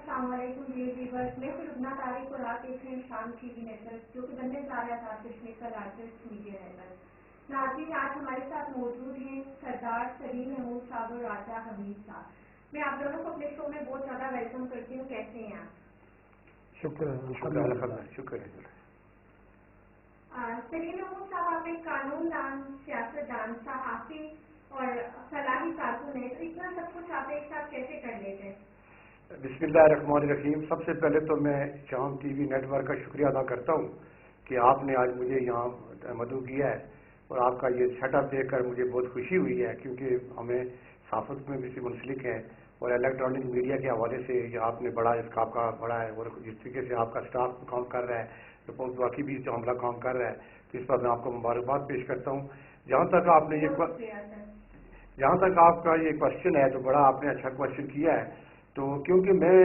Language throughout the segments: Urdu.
السلام علیکم ڈیئر ویورز، میں لبنہ طارق اور آپ دیکھ رہے ہیں شام ٹی وی نیٹورک، جو کہ بننے جا رہا تھا کشمیر کا لارجسٹ میڈیا نیٹورک۔ ناظرین، آج ہمارے ساتھ موجود ہیں سردار سلیم محمود صاحب اور راجہ حمید صاحب۔ میں آپ دونوں کو اپنے شو میں بہت زیادہ ویلکم کرتی ہوں۔ کیسے ہیں آپ؟ شکر ہے۔ سلیم محمود صاحب، آپ ایک قانون دان، سیاست دان، صحافی اور فلاحی کارکن ہیں، تو اتنا سب کچھ آپ ایک ساتھ کیسے کر لیتے ہیں؟ بسم اللہ الرحمن الرحیم۔ سب سے پہلے تو میں شام ٹی وی نیٹ ورک کا شکریہ ادا کرتا ہوں کہ آپ نے آج مجھے یہاں مدعو کیا ہے، اور آپ کا یہ سیٹ اپ دیکھ کر مجھے بہت خوشی ہوئی ہے، کیونکہ ہمیں صحافت میں بھی سے منسلک ہیں اور الیکٹرانک میڈیا کے حوالے سے یہ آپ نے بڑا اس کا بڑا ہے، اور جس طریقے سے آپ کا اسٹاف کام کر رہا ہے تو بہت واقعی بھی جو عملہ کام کر رہا ہے، تو اس پر میں آپ کو مبارکباد پیش کرتا ہوں۔ جہاں تک آپ نے جہاں تک آپ کا یہ کوشچن ہے تو بڑا آپ نے اچھا کوشچن کیا ہے، تو کیونکہ میں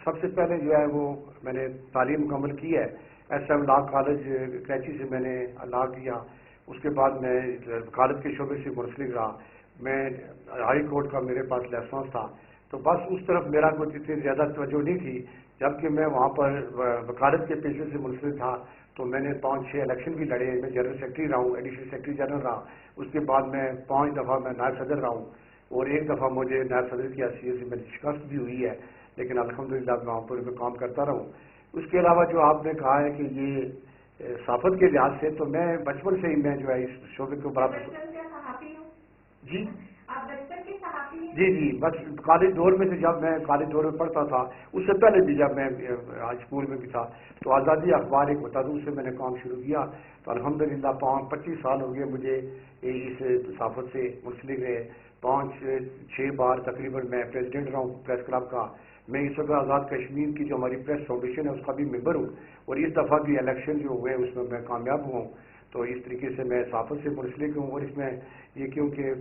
سب سے پہلے جو ہے وہ میں نے تعلیم مکمل کی ہے S M law college Karachi سے، میں نے لا کیا، اس کے بعد میں وکالت کے شعبے سے منسلک رہا، میں ہائی کورٹ کا میرے پاس لائسنس تھا، تو بس اس طرف میرا کوئی اتنی زیادہ توجہ نہیں تھی، جبکہ میں وہاں پر وکالت کے پیشے سے منسلک تھا تو میں نے 5-6 الیکشن بھی لڑے، میں جنرل سیکرٹری رہا ہوں، ایڈیشنل سیکرٹری جنرل رہا، اس کے بعد میں 5 دفعہ میں نائب صدر رہا ہوں، اور ایک دفعہ مجھے نائب صدر کی حیثیت سے میری شکست بھی ہوئی ہے، لیکن الحمدللہ میں وہاں پر کام کرتا رہا ہوں۔ اس کے علاوہ جو آپ نے کہا ہے کہ یہ صحافت کے لحاظ سے، تو میں بچپن سے ہی میں جو ہے اس شعبے کو بڑا جی جی بس کالج دور میں سے، جب میں کالج دور میں پڑھتا تھا، اس سے پہلے بھی جب میں اسکول میں بھی تھا تو آزادی اخبار ایک ہوتا تھا، اس سے میں نے کام شروع کیا، تو الحمدللہ 25 سال ہو گئے مجھے اس صحافت سے منسلک رہے، 5-6 بار تقریباً میں پریزیڈنٹ رہا ہوں پریس کلب کا، میں اس وقت آزاد کشمیر کی جو ہماری پریس فاؤنڈیشن ہے اس کا بھی ممبر ہوں، اور اس دفعہ بھی الیکشن جو ہوئے اس میں میں کامیاب ہوا ہوں، تو اس طریقے سے میں صحافت سے منسلک ہوں، اور اس میں یہ کیونکہ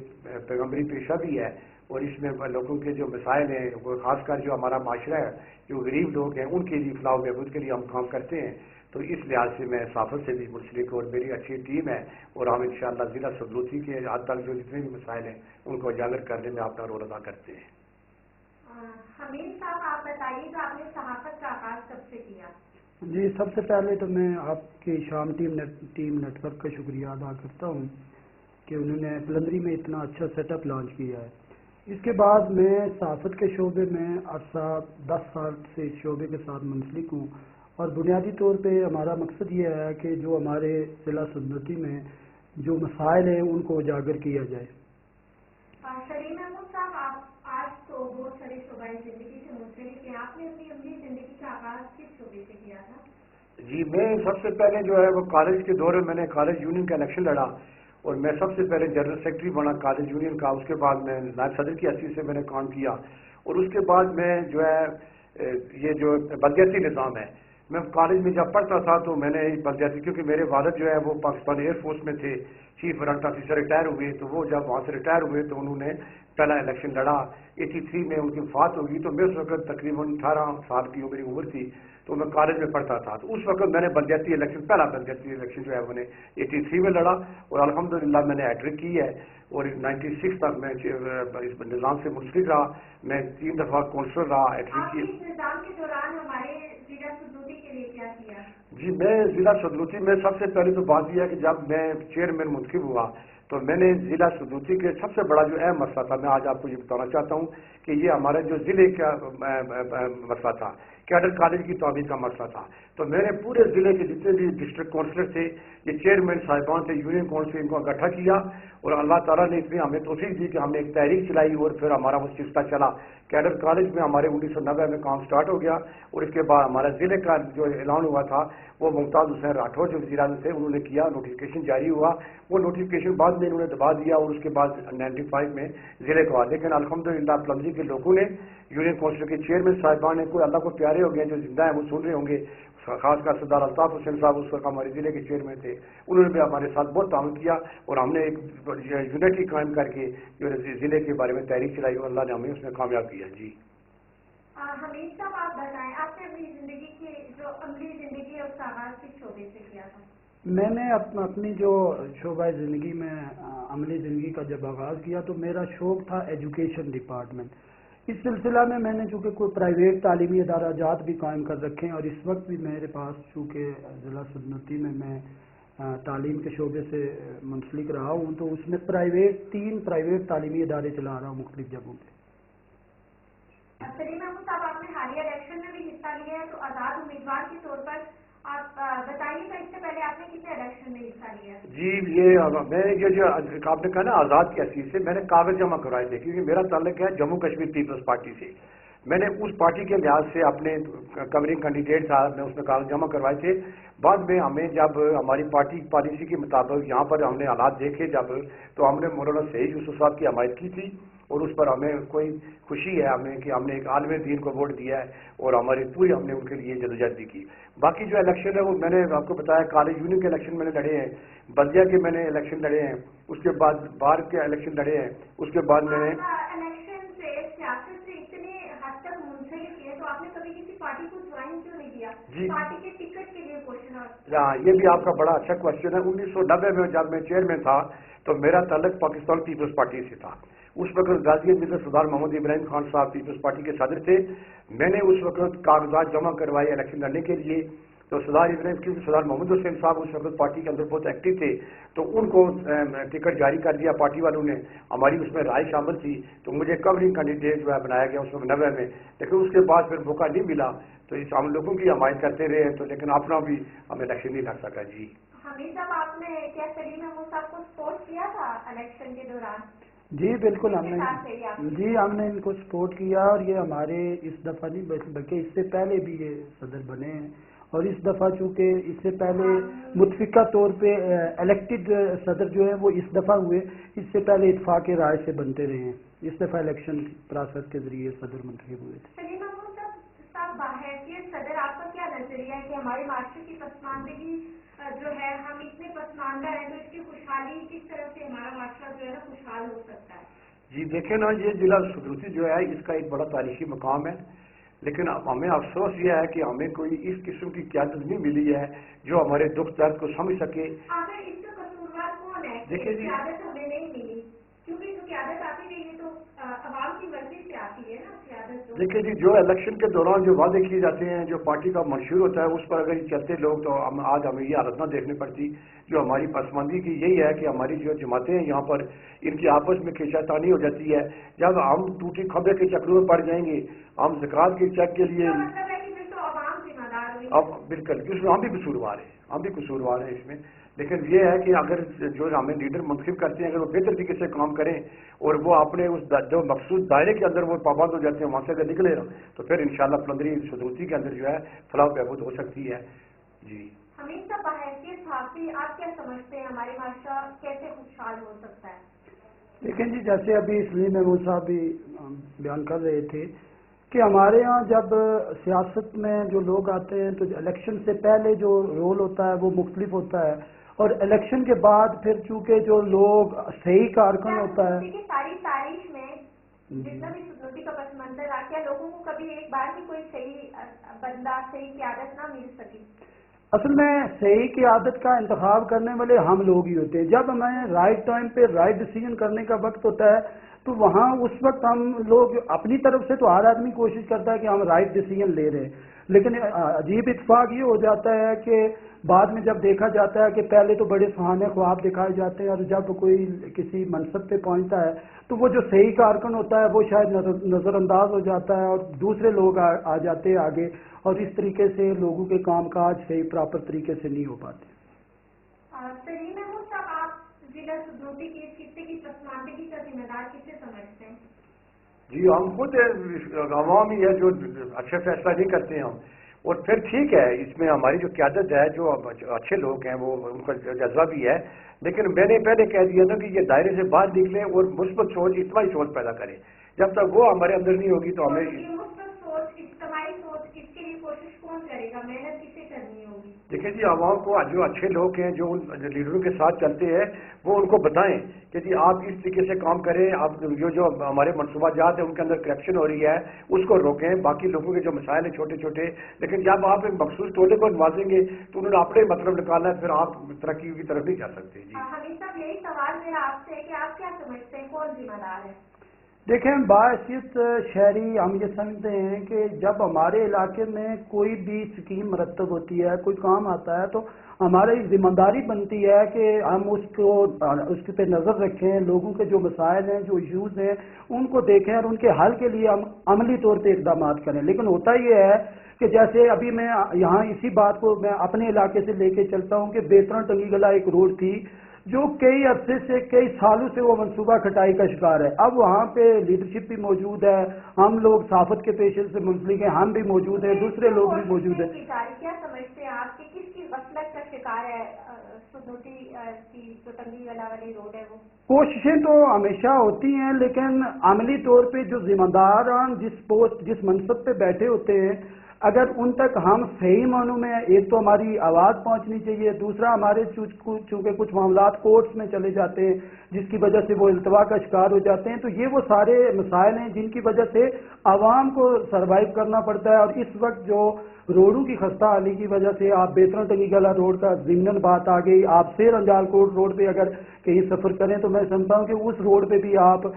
پیغمبری پیشہ بھی ہے، اور اس میں لوگوں کے جو مسائل ہیں، خاص کر جو ہمارا معاشرہ ہے، جو غریب لوگ ہیں، ان کے لیے فلاح و بہبود کے لیے ہم کام کرتے ہیں، تو اس لحاظ سے میں صحافت سے بھی منسلک، اور میری اچھی ٹیم ہے، اور ہم انشاءاللہ ضلع سدلوتی کے حد تک جو جتنے بھی مسائل ہیں ان کو اجاگر کرنے میں اپنا رول ادا کرتے ہیں۔ حمید صاحب، آپ بتائیے کہ آپ نے صحافت کا آغاز کب سے کیا؟ جی، سب سے پہلے تو میں آپ کی شام ٹیم نیٹ ورک کا شکریہ ادا کرتا ہوں کہ انہوں نے پلندری میں اتنا اچھا سیٹ اپ لانچ کیا ہے۔ اس کے بعد میں صحافت کے شعبے میں عرصہ 10 سال سے اس شعبے کے ساتھ منسلک ہوں، اور بنیادی طور پہ ہمارا مقصد یہ ہے کہ جو ہمارے ضلع سدلوتی میں جو مسائل ہیں ان کو اجاگر کیا جائے۔ سلیم احمد صاحب، آپ آج تو بہت سارے شعبۂ زندگی سے منسلک ہیں، آپ نے اپنی عملی زندگی کا آغاز کس شعبے سے کیا تھا؟ جی، میں سب سے پہلے جو ہے وہ کالج کے دور میں میں نے کالج یونین کا الیکشن لڑا، اور میں سب سے پہلے جنرل سیکرٹری بنا کالج یونین کا، اس کے بعد میں نائب صدر کی حیثیت سے میں نے کام کیا، اور اس کے بعد میں جو ہے یہ جو بلدیاتی نظام ہے، میں کالج میں جب پڑھتا تھا تو میں نے بلدیاتی، کیونکہ میرے والد جو ہے وہ پاکستان ایئر فورس میں تھے، چیف ورنٹ آفیسر ریٹائر ہوئے، تو وہ جب وہاں سے ریٹائر ہوئے تو انہوں نے پہلا الیکشن لڑا، 83 میں ان کی وفات ہوگی، تو میں اس وقت تقریباً 18 سال کی میری عمر تھی، تو میں کالج میں پڑھتا تھا، تو اس وقت میں نے بلدیاتی الیکشن، پہلا بلدیاتی الیکشن جو ہے میں نے 83 میں لڑا، اور الحمدللہ میں نے ہیٹرک کی ہے، اور 96 تک میں اس نظام سے منسلک رہا، میں 3 دفعہ کونسلر رہا، ہیٹرک کی۔ اس نظام کے دوران ہمارے ضلع سدلوتی کے لیے کیا کیا؟ جی، میں ضلع سدلوتی میں سب سے پہلے تو بات یہ ہے کہ جب میں چیئرمین منتخب ہوا تو میں نے ضلع سدلوتی کے سب سے بڑا جو اہم مسئلہ تھا، میں آج آپ کو یہ بتانا چاہتا ہوں کہ یہ ہمارا جو ضلع کا مسئلہ تھا، کیڈر کالج کی تعمیر کا مسئلہ تھا، تو میں نے پورے ضلع کے جتنے بھی ڈسٹرکٹ کونسلر تھے، یہ چیئرمین صاحبان تھے، یونین کونسل، ان کو اکٹھا کیا، اور اللہ تعالیٰ نے اتنی ہمیں توفیق دی کہ ہم نے ایک تحریک چلائی، اور پھر ہمارا وہ سلسلہ چلا، کیڈر کالج میں ہمارے 1990 میں کام سٹارٹ ہو گیا، اور اس کے بعد ہمارا ضلع کا جو اعلان ہوا تھا وہ ممتاز حسین راٹھور جو وزیر اعظم تھے انہوں نے کیا، نوٹیفکیشن جاری ہوا، وہ نوٹیفکیشن بعد میں انہوں نے دبا دیا، اور اس کے بعد 95 میں ضلع کو، لیکن الحمدللہ پلمزی کے لوگوں نے، یونین کونسل کے چیئرمین صاحبان نے، کوئی اللہ کو پیارے ہو گئے جو زندہ ہیں وہ سن رہے ہوں گے، خاص کر سردار الطاف حسین صاحب اس وقت ہمارے ضلع کے چیئرمین تھے، انہوں نے بھی ہمارے ساتھ بہت تعاون کیا، اور ہم نے ایک یونٹی قائم کر کے جو ضلع کے بارے میں تحریک چلائی، اور اللہ نے ہمیں اس میں کامیاب کیا۔ جی حمید صاحب، آپ بتائیں، آپ نے اپنی زندگی کی جو عملی زندگی ہے اس کا آغاز کس شعبے سے کیا تھا؟ میں نے اپنی جو شعبہ زندگی میں عملی زندگی کا جب آغاز کیا تو میرا شوق تھا ایجوکیشن ڈپارٹمنٹ، اس سلسلہ میں نے چونکہ کوئی پرائیویٹ تعلیمی ادارہ جات بھی قائم کر رکھے ہیں، اور اس وقت بھی میرے پاس چونکہ ضلع صدرنوتی میں تعلیم کے شعبے سے منسلک رہا ہوں، تو اس میں 3 پرائیویٹ تعلیمی ادارے چلا رہا ہوں مختلف جگہوں پہ۔ سلیم محمود صاحب، آپ نے حالیہ الیکشن میں بھی حصہ لیا ہے، تو آزاد امیدوار کے طور پر آپ بتائیے گا اس سے پہلے آپ نے کتنے الیکشن میں حصہ لیا؟ جی، میں جو آپ نے کہا نا آزاد کی حیثیت سے میں نے کاغذ جمع کروائے تھے، کیونکہ میرا تعلق ہے جموں کشمیر پیپلز پارٹی سے۔ میں نے اس پارٹی کے لحاظ سے اپنے کورنگ کینڈیڈیٹ تھا، میں اس میں کاغذ جمع کروائے تھے۔ بعد میں ہمیں جب ہماری پارٹی پالیسی کے مطابق یہاں پر ہم نے حالات دیکھے تو ہم نے مولانا سعید یوسف صاحب کی حمایت کی تھی، اور اس پر ہمیں کوئی خوشی ہے ہمیں کہ ہم نے ایک عالم دین کو ووٹ دیا ہے، اور ہماری پوری ہم نے ان کے لیے جدوجہد بھی کی۔ باقی جو الیکشن ہے وہ میں نے آپ کو بتایا، کالج یونین کے الیکشن میں نے لڑے ہیں، بلدیہ کے میں نے الیکشن لڑے ہیں، اس کے بعد بار کے الیکشن لڑے ہیں، اس کے بعد میں نے الیکشن سے سیاست سے اتنے حد تک منسلک ہے، تو آپ نے کبھی کسی پارٹی کو جوائن کیوں نہیں کیا؟ جی، پارٹی کے ٹکٹ کے لیے کوششن۔ ہاں، یہ بھی آپ کا بڑا اچھا کوشچن ہے۔ 1990 میں جب میں چیئرمین تھا تو میرا تعلق پاکستان پیپلز پارٹی سے تھا۔ اس وقت غازی میں سردار محمد ابراہیم خان صاحب پیپلز پارٹی کے صدر تھے۔ میں نے اس وقت کاغذات جمع کروائے الیکشن لڑنے کے لیے، تو سردار ابراہیم کیونکہ سردار محمد حسین صاحب اس وقت پارٹی کے اندر بہت ایکٹیو تھے، تو ان کو ٹکٹ جاری کر دیا پارٹی والوں نے، ہماری اس میں رائے شامل تھی، تو مجھے کورنگ کینڈیڈیٹ جو ہے بنایا گیا اس وقت 90 میں۔ لیکن اس کے بعد پھر موقع نہیں ملا، تو اس ہم لوگوں کی حمایت کرتے رہے، تو لیکن اپنا بھی ہمیں الیکشن نہیں لڑ سکا۔ جی حمید صاحب، آپ نے کیا سلیم محمود صاحب کو سپورٹ کیا تھا الیکشن کے دوران؟ جی بالکل، ہم نے ان کو سپورٹ کیا، اور یہ ہمارے اس دفعہ نہیں بلکہ اس سے پہلے بھی یہ صدر بنے ہیں، اور اس دفعہ چونکہ اس سے پہلے متفقہ طور پہ الیکٹڈ صدر جو ہے وہ اس دفعہ ہوئے، اس سے پہلے اتفاق رائے سے بنتے رہے ہیں، اس دفعہ الیکشن پروسیس کے ذریعے صدر منتخب ہوئے تھے۔ سلیم محمود صاحب، بحیثیت صدر آپ کا کیا نظریہ ہے کہ ہمارے معاشرے کی پسماندگی جو ہے، ہم اتنے پسماندہ ہیں، تو اس کی خوشحالی کس طرح سے ہمارا معاشرہ جو ہے نا خوشحال ہو سکتا ہے؟ جی دیکھیں نا، یہ ضلع صدرنوتی جو ہے اس کا ایک بڑا تاریخی مقام ہے، لیکن ہمیں افسوس یہ ہے کہ ہمیں کوئی اس قسم کی قیادت نہیں ملی ہے جو ہمارے دکھ درد کو سمجھ سکے۔ آخر اس کا قصوروار کون ہے؟ دیکھیں جی، قیادت ہمیں نہیں ملی، کیونکہ جو قیادت آتی رہی ہے تو عوام کی مرضی سے آتی ہے نا قیادت۔ دیکھیں جی، جو الیکشن کے دوران جو وعدے کیے جاتے ہیں، جو پارٹی کا منشور ہوتا ہے، اس پر اگر یہ چلتے لوگ تو آج ہمیں یہ حالت نہ دیکھنی پڑتی۔ جو ہماری پسماندگی کی یہی ہے کہ ہماری جو جماعتیں ہیں یہاں پر ان کی آپس میں کھینچاتانی ہو جاتی ہے۔ جب ہم ٹوٹی کھمبے کے چکروں میں پڑ جائیں گے، ہم زکوٰۃ کے چیک کے لیے مطلب ہے کہ پھر تو عوام ذمہ دار ہوئی۔ اب بالکل ہم بھی قصوروار ہیں اس میں، لیکن یہ ہے کہ اگر جو ہمیں لیڈر منتخب کرتے ہیں اگر وہ بہتر طریقے سے کام کریں اور وہ اپنے اس جو مخصوص دائرے کے اندر وہ پابند ہو جاتے ہیں، وہاں سے اگر نکلے تو پھر انشاءاللہ پلندری صدرنوتی کے اندر جو ہے فلاح و بہبود ہو سکتی ہے۔ جی حمید صاحب، بحیثیت صحافی آپ کیا سمجھتے ہیں ہمارے معاشرہ کیسے خوشحال ہو سکتا ہے؟ دیکھیں جی، جیسے ابھی سلیم محمود صاحب بھی بیان کر رہے تھے کہ ہمارے ہاں جب سیاست میں جو لوگ آتے ہیں تو الیکشن سے پہلے جو رول ہوتا ہے وہ مختلف ہوتا ہے، اور الیکشن کے بعد پھر چونکہ جو لوگ صحیح کارکن ہوتا ہے۔ ساری تاریخ میں جتنا بھی صدرنوتی کا پس منظر رہا، کیا لوگوں کو کبھی ایک بار بھی کوئی صحیح بندہ، صحیح قیادت نہ مل سکی؟ اصل میں صحیح قیادت کا انتخاب کرنے والے ہم لوگ ہی ہوتے ہیں۔ جب ہمیں رائٹ ٹائم پہ رائٹ ڈیسیژن کرنے کا وقت ہوتا ہے تو وہاں اس وقت ہم لوگ اپنی طرف سے تو ہر آدمی کوشش کرتا ہے کہ ہم رائٹ ڈیسیژن لے رہے ہیں، لیکن عجیب اتفاق یہ ہو جاتا ہے کہ بعد میں جب دیکھا جاتا ہے کہ پہلے تو بڑے سہانے خواب دکھائے جاتے ہیں، اور جب کوئی کسی منصب پہ پہنچتا ہے تو وہ جو صحیح کارکن ہوتا ہے وہ شاید نظر انداز ہو جاتا ہے، اور دوسرے لوگ آ جاتے ہیں آگے، اور اس طریقے سے لوگوں کے کام کاج صحیح پراپر طریقے سے نہیں ہو پاتے۔ سلیم محمود صاحب، آپ ضلع صدرنوتی کی اس خطے کی پسماندگی کا ذمہ دار کسے سمجھتے ہیں؟ جی ہم خود عوام ہی ہے جو اچھے فیصلہ نہیں کرتے ہیں ہم، اور پھر ٹھیک ہے اس میں ہماری جو قیادت ہے جو اچھے لوگ ہیں وہ ان کا جذبہ بھی ہے، لیکن میں نے پہلے کہہ دیا تھا کہ یہ دائرے سے باہر نکلیں اور مثبت سوچ اجتماعی سوچ پیدا کریں۔ جب تک وہ ہمارے اندر نہیں ہوگی تو ہمیں یہ مثبت سوچ، اجتماعی سوچ، اس کے لیے کوشش کون کرے گا؟ محنت کسے کرنی ہوگی؟ دیکھیں جی، عوام کو جو اچھے لوگ ہیں جو لیڈروں کے ساتھ چلتے ہیں وہ ان کو بتائیں کہ جی آپ اس طریقے سے کام کریں، آپ جو ہمارے منصوبہ جات ہیں ان کے اندر کرپشن ہو رہی ہے اس کو روکیں، باقی لوگوں کے جو مسائل ہیں چھوٹے چھوٹے، لیکن جب آپ ایک مخصوص ٹولے کو نوازیں گے تو انہوں نے اپنے مطلب نکالنا ہے، پھر آپ ترقی کی طرف نہیں جا سکتے۔ جی حمید صاحب، یہی سوال میرا آپ سے ہے کہ آپ کیا سمجھتے ہیں کون ذمہ دار ہے؟ دیکھیں باعثیت شہری ہم یہ سمجھتے ہیں کہ جب ہمارے علاقے میں کوئی بھی اسکیم مرتب ہوتی ہے، کوئی کام آتا ہے، تو ہماری ذمہ داری بنتی ہے کہ ہم اس پہ نظر رکھیں، لوگوں کے جو مسائل ہیں، جو ایشوز ہیں، ان کو دیکھیں اور ان کے حل کے لیے ہم عملی طور پہ اقدامات کریں. لیکن ہوتا یہ ہے کہ جیسے ابھی میں یہاں اسی بات کو میں اپنے علاقے سے لے کے چلتا ہوں کہ بیترن ٹنگی گلا ایک روڈ تھی جو کئی عرصے سے، کئی سالوں سے وہ منصوبہ کھٹائی کا شکار ہے. اب وہاں پہ لیڈرشپ بھی موجود ہے، ہم لوگ صحافت کے پیشے سے منسلک ہیں، ہم بھی موجود ہیں، دوسرے لوگ بھی موجود ہیں. کیا سمجھتے ہیں آپ کہ کس کی غفلت کا شکار ہے سنوٹی کی جو تنگی گلا والی روڈ ہے وہ؟ کوششیں تو ہمیشہ ہوتی ہیں، لیکن عملی طور پہ جو ذمہ داران جس منصب پہ بیٹھے ہوتے ہیں، اگر ان تک ہم صحیح معنوں میں، ایک تو ہماری آواز پہنچنی چاہیے، دوسرا ہمارے چونکہ کچھ معاملات کورٹس میں چلے جاتے ہیں جس کی وجہ سے وہ التوا کا شکار ہو جاتے ہیں، تو یہ وہ سارے مسائل ہیں جن کی وجہ سے عوام کو سروائیو کرنا پڑتا ہے. اور اس وقت جو روڈوں کی خستہ حالی کی وجہ سے، آپ بیترن ٹنگی گلا روڈ کا ضمن بات آ گئی، آپ سیر انجال کوٹ روڈ پہ اگر کہیں سفر کریں تو میں سمجھتا ہوں کہ اس روڈ پہ بھی آپ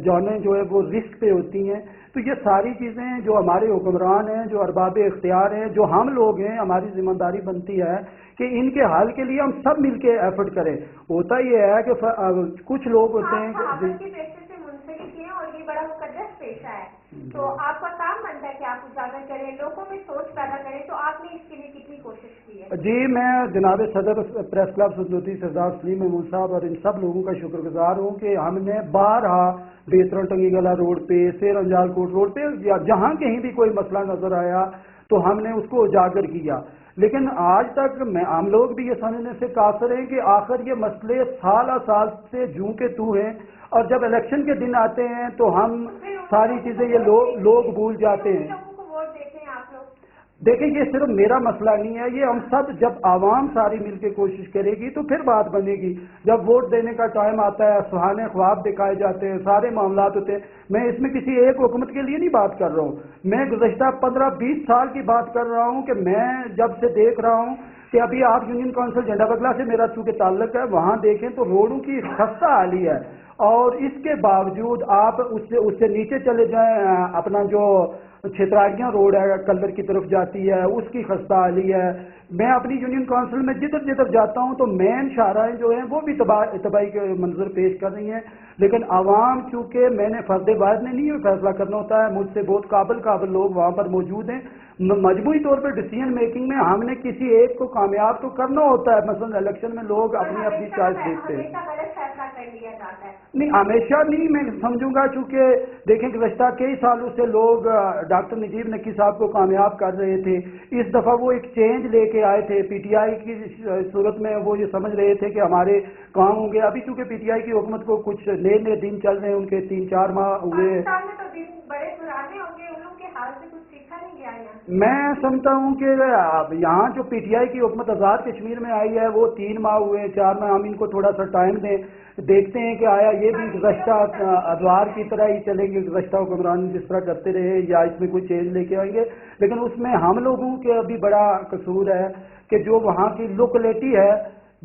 جانیں جو ہے وہ رسک پہ ہوتی ہیں. تو یہ ساری چیزیں جو ہمارے حکمران ہیں، جو ارباب اختیار ہیں، جو ہم لوگ ہیں، ہماری ذمہ داری بنتی ہے کہ ان کے حل کے لیے ہم سب مل کے ایفرٹ کریں. ہوتا یہ ہے کہ کچھ لوگ ہوتے ہیں اور یہ بڑا مقدس پیشہ ہے، تو آپ کا کام بنتا ہے کہ آپ اجاگر کریں، لوگوں میں سوچ پیدا کریں. تو آپ نے اس کے لیے کتنی کوشش کی ہے؟ جی، میں جناب صدر پریس کلب سنجوتی سردار سلیم محمود صاحب اور ان سب لوگوں کا شکر گزار ہوں کہ ہم نے بارہا بیترن ٹنگی گلا روڈ پہ، سیر انجال کوٹ روڈ پہ، جہاں کہیں بھی کوئی مسئلہ نظر آیا تو ہم نے اس کو اجاگر کیا. لیکن آج تک ہم لوگ بھی یہ سمجھنے سے قاصر ہیں کہ آخر یہ مسئلے سال سال سے جوں کے تو ہیں، اور جب الیکشن کے دن آتے ہیں تو ہم ساری چیزیں یہ لوگ بھول جاتے ہیں. دیکھیں یہ صرف میرا مسئلہ نہیں ہے، یہ ہم سب، جب عوام ساری مل کے کوشش کرے گی تو پھر بات بنے گی. جب ووٹ دینے کا ٹائم آتا ہے، سہانے خواب دکھائے جاتے ہیں، سارے معاملات ہوتے ہیں. میں اس میں کسی ایک حکومت کے لیے نہیں بات کر رہا ہوں، میں گزشتہ 15-20 سال کی بات کر رہا ہوں کہ میں جب سے دیکھ رہا ہوں کہ ابھی آپ یونین کونسل جھنڈا بغلا سے میرا چونکہ تعلق ہے، وہاں دیکھیں تو روڈوں کی خستہ حالی ہے. اور اس کے باوجود آپ اس سے نیچے چلے جائیں، اپنا جو چھتراڑیاں روڈ ہے کلر کی طرف جاتی ہے، اس کی خستہ حالی ہے. میں اپنی یونین کونسل میں جدھر جاتا ہوں تو مین شاہراہیں جو ہیں وہ بھی تباہی کے منظر پیش کر رہی ہیں. لیکن عوام، چونکہ میں نے فرد واحد نے نہیں فیصلہ کرنا ہوتا ہے، مجھ سے بہت قابل لوگ وہاں پر موجود ہیں. مجموعی طور پر ڈیسیژن میکنگ میں ہم نے کسی ایک کو کامیاب تو کرنا ہوتا ہے. مثلا الیکشن میں لوگ اپنی چوائس دیکھتے ہیں. نہیں، ہمیشہ نہیں، میں سمجھوں گا، چونکہ دیکھیں گزشتہ کئی سالوں سے لوگ ڈاکٹر نجیب نکی صاحب کو کامیاب کر رہے تھے. اس دفعہ وہ ایک چینج لے کے آئے تھے پی ٹی آئی کی صورت میں. وہ یہ سمجھ رہے تھے کہ ہمارے کام ہوں گے. ابھی چونکہ پی ٹی آئی کی حکومت کو کچھ نئے دن چل رہے ہیں، ان کے 3-4 ماہ ہوئے. میں سمجھتا ہوں کہ یہاں جو پی ٹی آئی کی حکومت آزاد کشمیر میں آئی ہے وہ 3 ماہ ہوئے، 4 ماہ. ہم ان کو تھوڑا سا ٹائم دیں، دیکھتے ہیں کہ آیا یہ بھی گزشتہ ادوار کی طرح ہی چلیں گے، گزشتہ حکمران جس طرح کرتے رہے، یا اس میں کوئی چینج لے کے آئیں گے. لیکن اس میں ہم لوگوں کے ابھی بڑا قصور ہے کہ جو وہاں کی لوکلٹی ہے،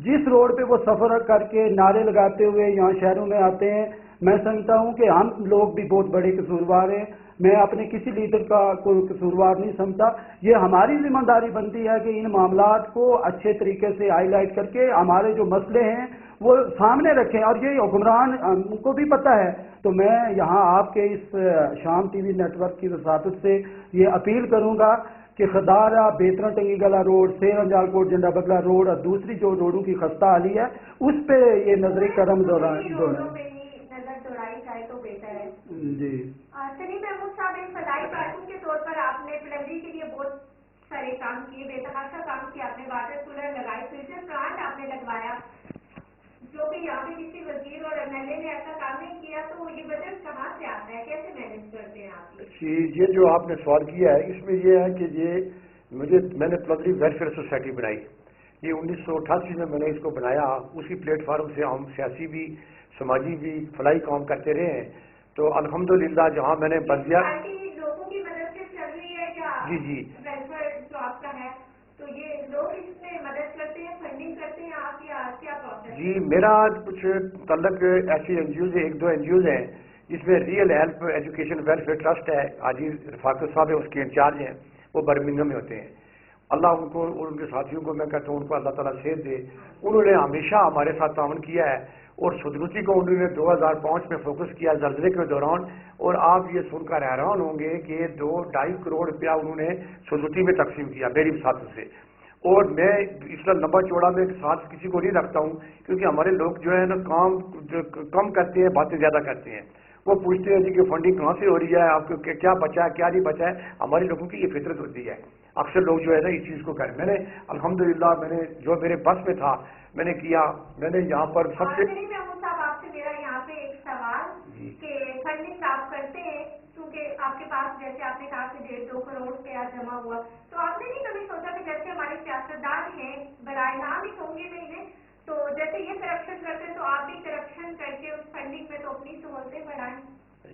جس روڈ پہ وہ سفر کر کے نعرے لگاتے ہوئے یہاں شہروں میں آتے ہیں، میں سمجھتا ہوں کہ ہم لوگ بھی بہت بڑے قصوروار ہیں. میں اپنے کسی لیڈر کا کوئی قصوروار نہیں سمجھتا. یہ ہماری ذمہ داری بنتی ہے کہ ان معاملات کو اچھے طریقے سے ہائی لائٹ کر کے ہمارے جو مسئلے ہیں وہ سامنے رکھیں. اور یہ حکمران کو بھی پتہ ہے. تو میں یہاں آپ کے اس شام ٹی وی نیٹ ورک کی وساطت سے یہ اپیل کروں گا کہ خدارہ، بیترن ٹنگی گلا روڈ، سیر انجال کوٹ جھنڈا بغلا روڈ اور دوسری جو روڈوں کی خستہ حالی ہے اس پہ یہ نظر کرم دوڑائیں. جی سلیم محمود صاحب، ایک فلاحی کارکن کے طور پر آپ نے پلندری کے لیے بہت سارے کام کیے، بے تحاشا کام کیا. آپ نے واٹر کولر لگائے، فلٹر پلانٹ آپ نے لگوایا، جو کہ یہاں پہ کسی وزیر اور ایم ایل اے نے ایسا کام نہیں کیا. تو یہ بجٹ کہاں سے آتا ہے، کیسے مینیج کرتے ہیں آپ؟ یہ جو آپ نے سوال کیا ہے، اس میں یہ ہے کہ میں نے پلندری ویلفیئر سوسائٹی بنائی. یہ 1988 میں نے اس کو بنایا. اسی پلیٹ فارم سے ہم سیاسی بھی، سماجی بھی، فلاحی کام کرتے رہے ہیں. تو الحمدللہ جہاں میں نے بلدیہ لوگوں کی مدد سے چل رہی ہے کیا؟ جی ویلفیئر جو آپ کا ہے، تو یہ لوگ اس میں مدد کرتے ہیں، فنڈنگ کرتے ہیں آپ، یا کیا پروسیس؟ جی، میرا کچھ تعلق ایسی N G Os, 1-2 N G Os ہیں جس میں real help education welfare trust ہے، حاجی رفاقت صاحب ہے اس کے انچارج ہیں، وہ برمنگھم میں ہوتے ہیں. اللہ ان کو اور ان کے ساتھیوں کو میں کہتا ہوں ان کو اللہ تعالیٰ صحت دے. انہوں نے ہمیشہ ہمارے ساتھ تعاون کیا ہے اور سدنوتی کو انہوں نے 2005 میں فوکس کیا زلزلے کے دوران. اور آپ یہ سن کر حیران ہوں گے کہ 2-2.5 کروڑ روپیہ انہوں نے سدنوتی میں تقسیم کیا میری ساتھ سے. اور میں اس طرح لمبا چوڑا میں ساتھ کسی کو نہیں رکھتا ہوں، کیونکہ ہمارے لوگ جو ہے نا کام کم کرتے ہیں، باتیں زیادہ کرتے ہیں. وہ پوچھتے ہیں جی کہ فنڈنگ کہاں سے ہو رہی ہے، آپ کو کیا بچا ہے کیا نہیں بچا ہے. ہمارے لوگوں کی یہ فطرت ہوتی ہے، اکثر لوگ جو ہے نا اس چیز کو کریں. میں نے الحمدللہ میں نے جو میرے بس میں تھا میں نے کیا. میں نے یہاں پر سب سے آپ سے میرا یہاں پہ ایک سوال کہ فنڈنگ آپ کرتے ہیں کیونکہ آپ کے پاس جیسے آپ نے کہا کہ 1.5-2 کروڑ روپیہ جمع ہوا، تو آپ نے نہیں کبھی سوچا کہ جیسے ہمارے سیاستدان ہیں برائے نام ہی ہوں گے نہیں، تو جیسے یہ کرپشن کرتے ہیں تو آپ بھی کرپشن کر کے اس فنڈنگ میں تو اپنی سہولتیں بڑھائیں؟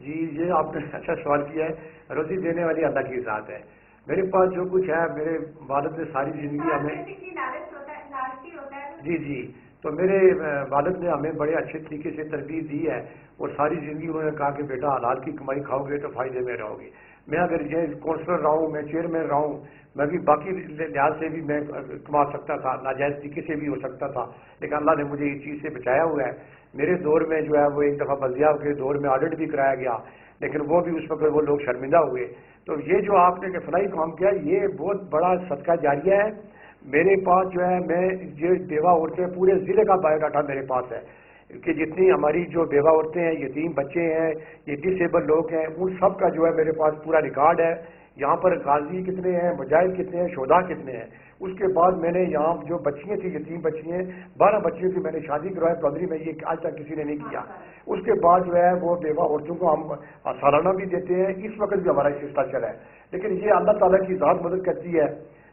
جی یہ آپ نے اچھا سوال کیا ہے. روزی دینے والی اللہ کی ذات ہے. میرے پاس جو کچھ ہے میرے والد نے ساری زندگی ہمیں جی تو میرے والد نے ہمیں بڑے اچھے طریقے سے تربیت دی ہے اور ساری زندگی انہوں نے کہا کہ بیٹا حلال کی کمائی کھاؤ گے تو فائدے میں رہو گے. میں اگر یہ کونسلر رہا ہوں، میں چیئرمین رہا ہوں، میں بھی باقی لحاظ سے بھی میں کما سکتا تھا، ناجائز طریقے سے بھی ہو سکتا تھا، لیکن اللہ نے مجھے اس چیز سے بچایا ہوا ہے. میرے دور میں جو ہے وہ ایک دفعہ بلدیہ کے دور میں آڈٹ بھی کرایا گیا، لیکن وہ بھی اس وقت وہ لوگ شرمندہ ہوئے. تو یہ جو آپ نے فلاحی کام کیا یہ بہت بڑا صدقہ جاریہ ہے. میرے پاس جو ہے میں یہ بیوہ عورتیں پورے ضلع کا بایو ڈاٹا میرے پاس ہے کہ جتنی ہماری جو بیوہ عورتیں ہیں، یتیم بچے ہیں، یہ ڈسیبل لوگ ہیں، ان سب کا جو ہے میرے پاس پورا ریکارڈ ہے. یہاں پر غازی کتنے ہیں، مجاہد کتنے ہیں، شہداء کتنے ہیں. اس کے بعد میں نے یہاں جو بچیاں تھیں یتیم بچی ہیں 12 بچیوں کی میں نے شادی کروائی پروری میں، یہ آج تک کسی نے نہیں کیا. اس کے بعد جو ہے وہ بیوہ عورتوں کو ہم سالانہ بھی دیتے ہیں. اس وقت بھی ہمارا سلسلہ چلا ہے، لیکن یہ اللہ تعالیٰ کی ذات مدد کرتی ہے.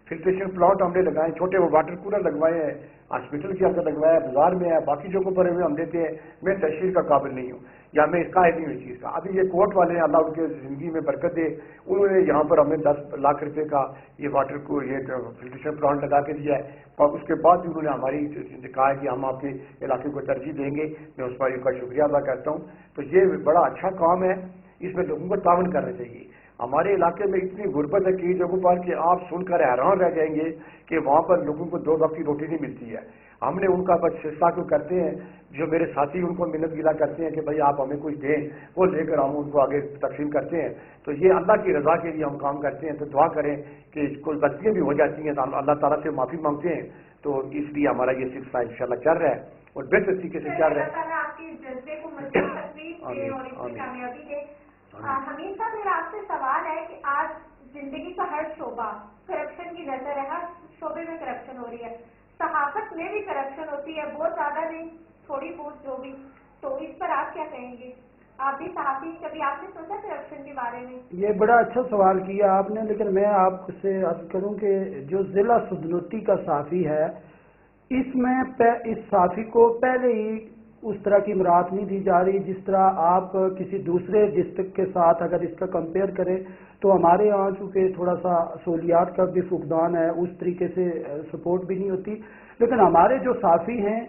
فلٹریشن پلانٹ ہم نے لگائے، چھوٹے وہ واٹر کولر لگوائے ہیں، ہاسپٹل کے اندر لگوایا، بازار میں ہے، باقی جگہوں پر ہم دیتے ہیں. میں تشہیر کا قابل نہیں ہوں یا میں اس قائل نہیں ہوں اس چیز کا. ابھی یہ کوٹ والے ہیں اللہ ان کے زندگی میں برکت دے، انہوں نے یہاں پر ہمیں 10 لاکھ روپے کا یہ واٹر کو یہ فلٹریشن پلانٹ لگا کے دیا ہے. اور اس کے بعد بھی انہوں نے ہماری کہا ہے کہ ہم آپ کے علاقے کو ترجیح دیں گے. میں اس پر ان کا شکریہ ادا کرتا ہوں. تو یہ بڑا اچھا کام ہے، اس میں لوگوں کو تعاون کرنا چاہیے. ہمارے علاقے میں اتنی غربت ہے کئی جگہوں پر کہ آپ سن کر حیران رہ جائیں گے کہ وہاں پر لوگوں کو 2 وقت کی روٹی نہیں ملتی ہے. ہم نے ان کا بس سلسلہ کو کرتے ہیں، جو میرے ساتھی ان کو منت گلا کرتے ہیں کہ بھائی آپ ہمیں کچھ دیں، وہ لے کر ہم ان کو آگے تقسیم کرتے ہیں. تو یہ اللہ کی رضا کے لیے ہم کام کرتے ہیں. تو دعا کریں کہ کوئی غلطیاں بھی ہو جاتی ہیں تو اللہ تعالیٰ سے معافی مانگتے ہیں. تو اس لیے ہمارا یہ سلسلہ انشاءاللہ چل رہا ہے اور بہتر طریقے سے چل رہا ہے. حمید صاحب میرا آپ سے سوال ہے کہ آج زندگی کا ہر شعبہ کرپشن کی نظر ہے، ہر شعبے میں کرپشن ہو رہی ہے، صحافت میں بھی کرپشن ہوتی ہے، بہت زیادہ نہیں تھوڑی بہت جو بھی. تو اس پر آپ کیا کہیں گے؟ آپ بھی صحافی، کبھی آپ نے سوچا کرپشن کے بارے میں؟ یہ بڑا اچھا سوال کیا آپ نے، لیکن میں آپ سے عرض کروں کہ جو ضلع سدنوتی کا صحافی ہے اس میں اس صحافی کو پہلے ہی اس طرح کی مراعات نہیں دی جا رہی جس طرح آپ کسی دوسرے ڈسٹرکٹ کے ساتھ اگر اس کا کمپیئر کریں تو ہمارے یہاں چونکہ تھوڑا سا سہولیات کا بھی فقدان ہے، اس طریقے سے سپورٹ بھی نہیں ہوتی. لیکن ہمارے جو صحافی ہیں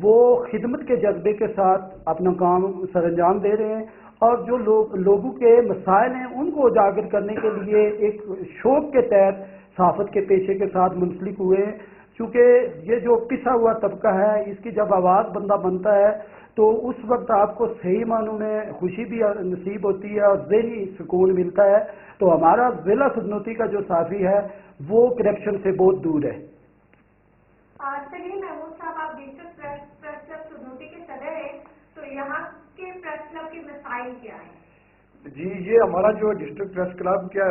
وہ خدمت کے جذبے کے ساتھ اپنا کام سر انجام دے رہے ہیں اور جو لوگوں کے مسائل ہیں ان کو اجاگر کرنے کے لیے ایک شوق کے تحت صحافت کے پیشے کے ساتھ منسلک ہوئے ہیں. چونکہ یہ جو پسا ہوا طبقہ ہے اس کی جب آواز بندہ بنتا ہے تو اس وقت آپ کو صحیح معنوں میں خوشی بھی نصیب ہوتی ہے اور ذہنی سکون ملتا ہے. تو ہمارا ضلع سدنوتی کا جو صحافی ہے وہ کرپشن سے بہت دور ہے. چلیے محمود صاحب، آپ ڈسٹرکٹ پریس کلب سدنوتی کے صدر ہیں، تو یہاں کے پریس کلب کے مسائل کیا ہیں؟ جی یہ ہمارا جو ڈسٹرکٹ پریس کلب کیا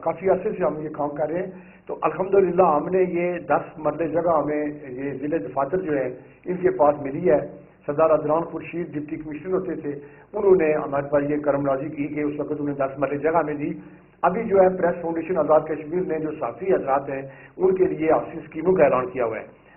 کافی عرصے سے ہم یہ کام کر رہے ہیں. تو الحمدللہ ہم نے یہ 10 مرلے جگہ ہمیں یہ ضلع دفاتر جو ہے ان کے پاس ملی ہے. سردار عدنان خورشید ڈپٹی کمشنر ہوتے تھے، انہوں نے ہمارے پاس یہ کرم نوازی کی کہ اس وقت انہیں 10 مرلے جگہ میں دی. ابھی جو ہے پریس فاؤنڈیشن آزاد کشمیر نے جو صحافی حضرات ہیں ان کے لیے ہاؤسنگ اسکیموں کا اعلان کیا ہوا ہے.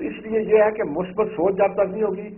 تو اس لیے یہ ہے کہ مثبت سوچ جب تک نہیں ہوگی،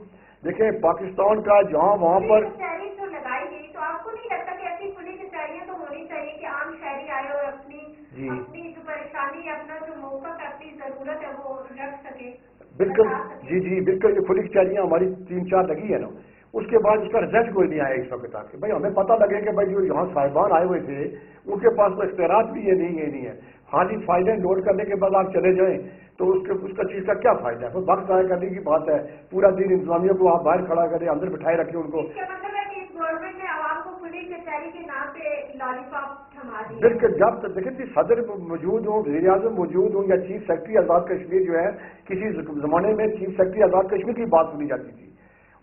دیکھیں پاکستان کا جہاں وہاں پر جو لگائی گئی، تو آپ کو نہیں لگتا کہ ایسی کھلی کچہریاں تو ہونی چاہیے کہ عام شہری آئے اور اپنی جو پریشانی، اپنا جو موقف، اپنی ضرورت ہے وہ رکھ سکے؟ بالکل جی بالکل، یہ کھلی کچہریاں ہماری 3-4 لگی ہے نا، اس کے بعد اس کا رزلٹ کوئی نہیں آیا اس وقت تک. بھائی ہمیں پتہ لگے کہ بھائی جو یہاں صاحبان آئے ہوئے تھے ان کے پاس کوئی اختیارات بھی یہ نہیں ہے. خالی فائدے نوٹ کرنے کے بعد آپ چلے جائیں تو اس کا چیز کا کیا فائدہ ہے؟ تو وقت ضائع کرنے کی بات ہے. پورا دن انتظامیہ کو آپ باہر کھڑا کریں، اندر بٹھائے رکھیں ان کو. اس کا مطلب ہے کہ اس گورنمنٹ نے عوام کو کھلی کچہری کے نام پہ لالی پاپ تھما دی. بالکل، جب تک دیکھیں جی صدر موجود ہوں، وزیر اعظم موجود ہوں یا چیف سیکرٹری آزاد کشمیر جو ہے، کسی زمانے میں چیف سیکرٹری آزاد کشمیر کی بات سنی جاتی تھی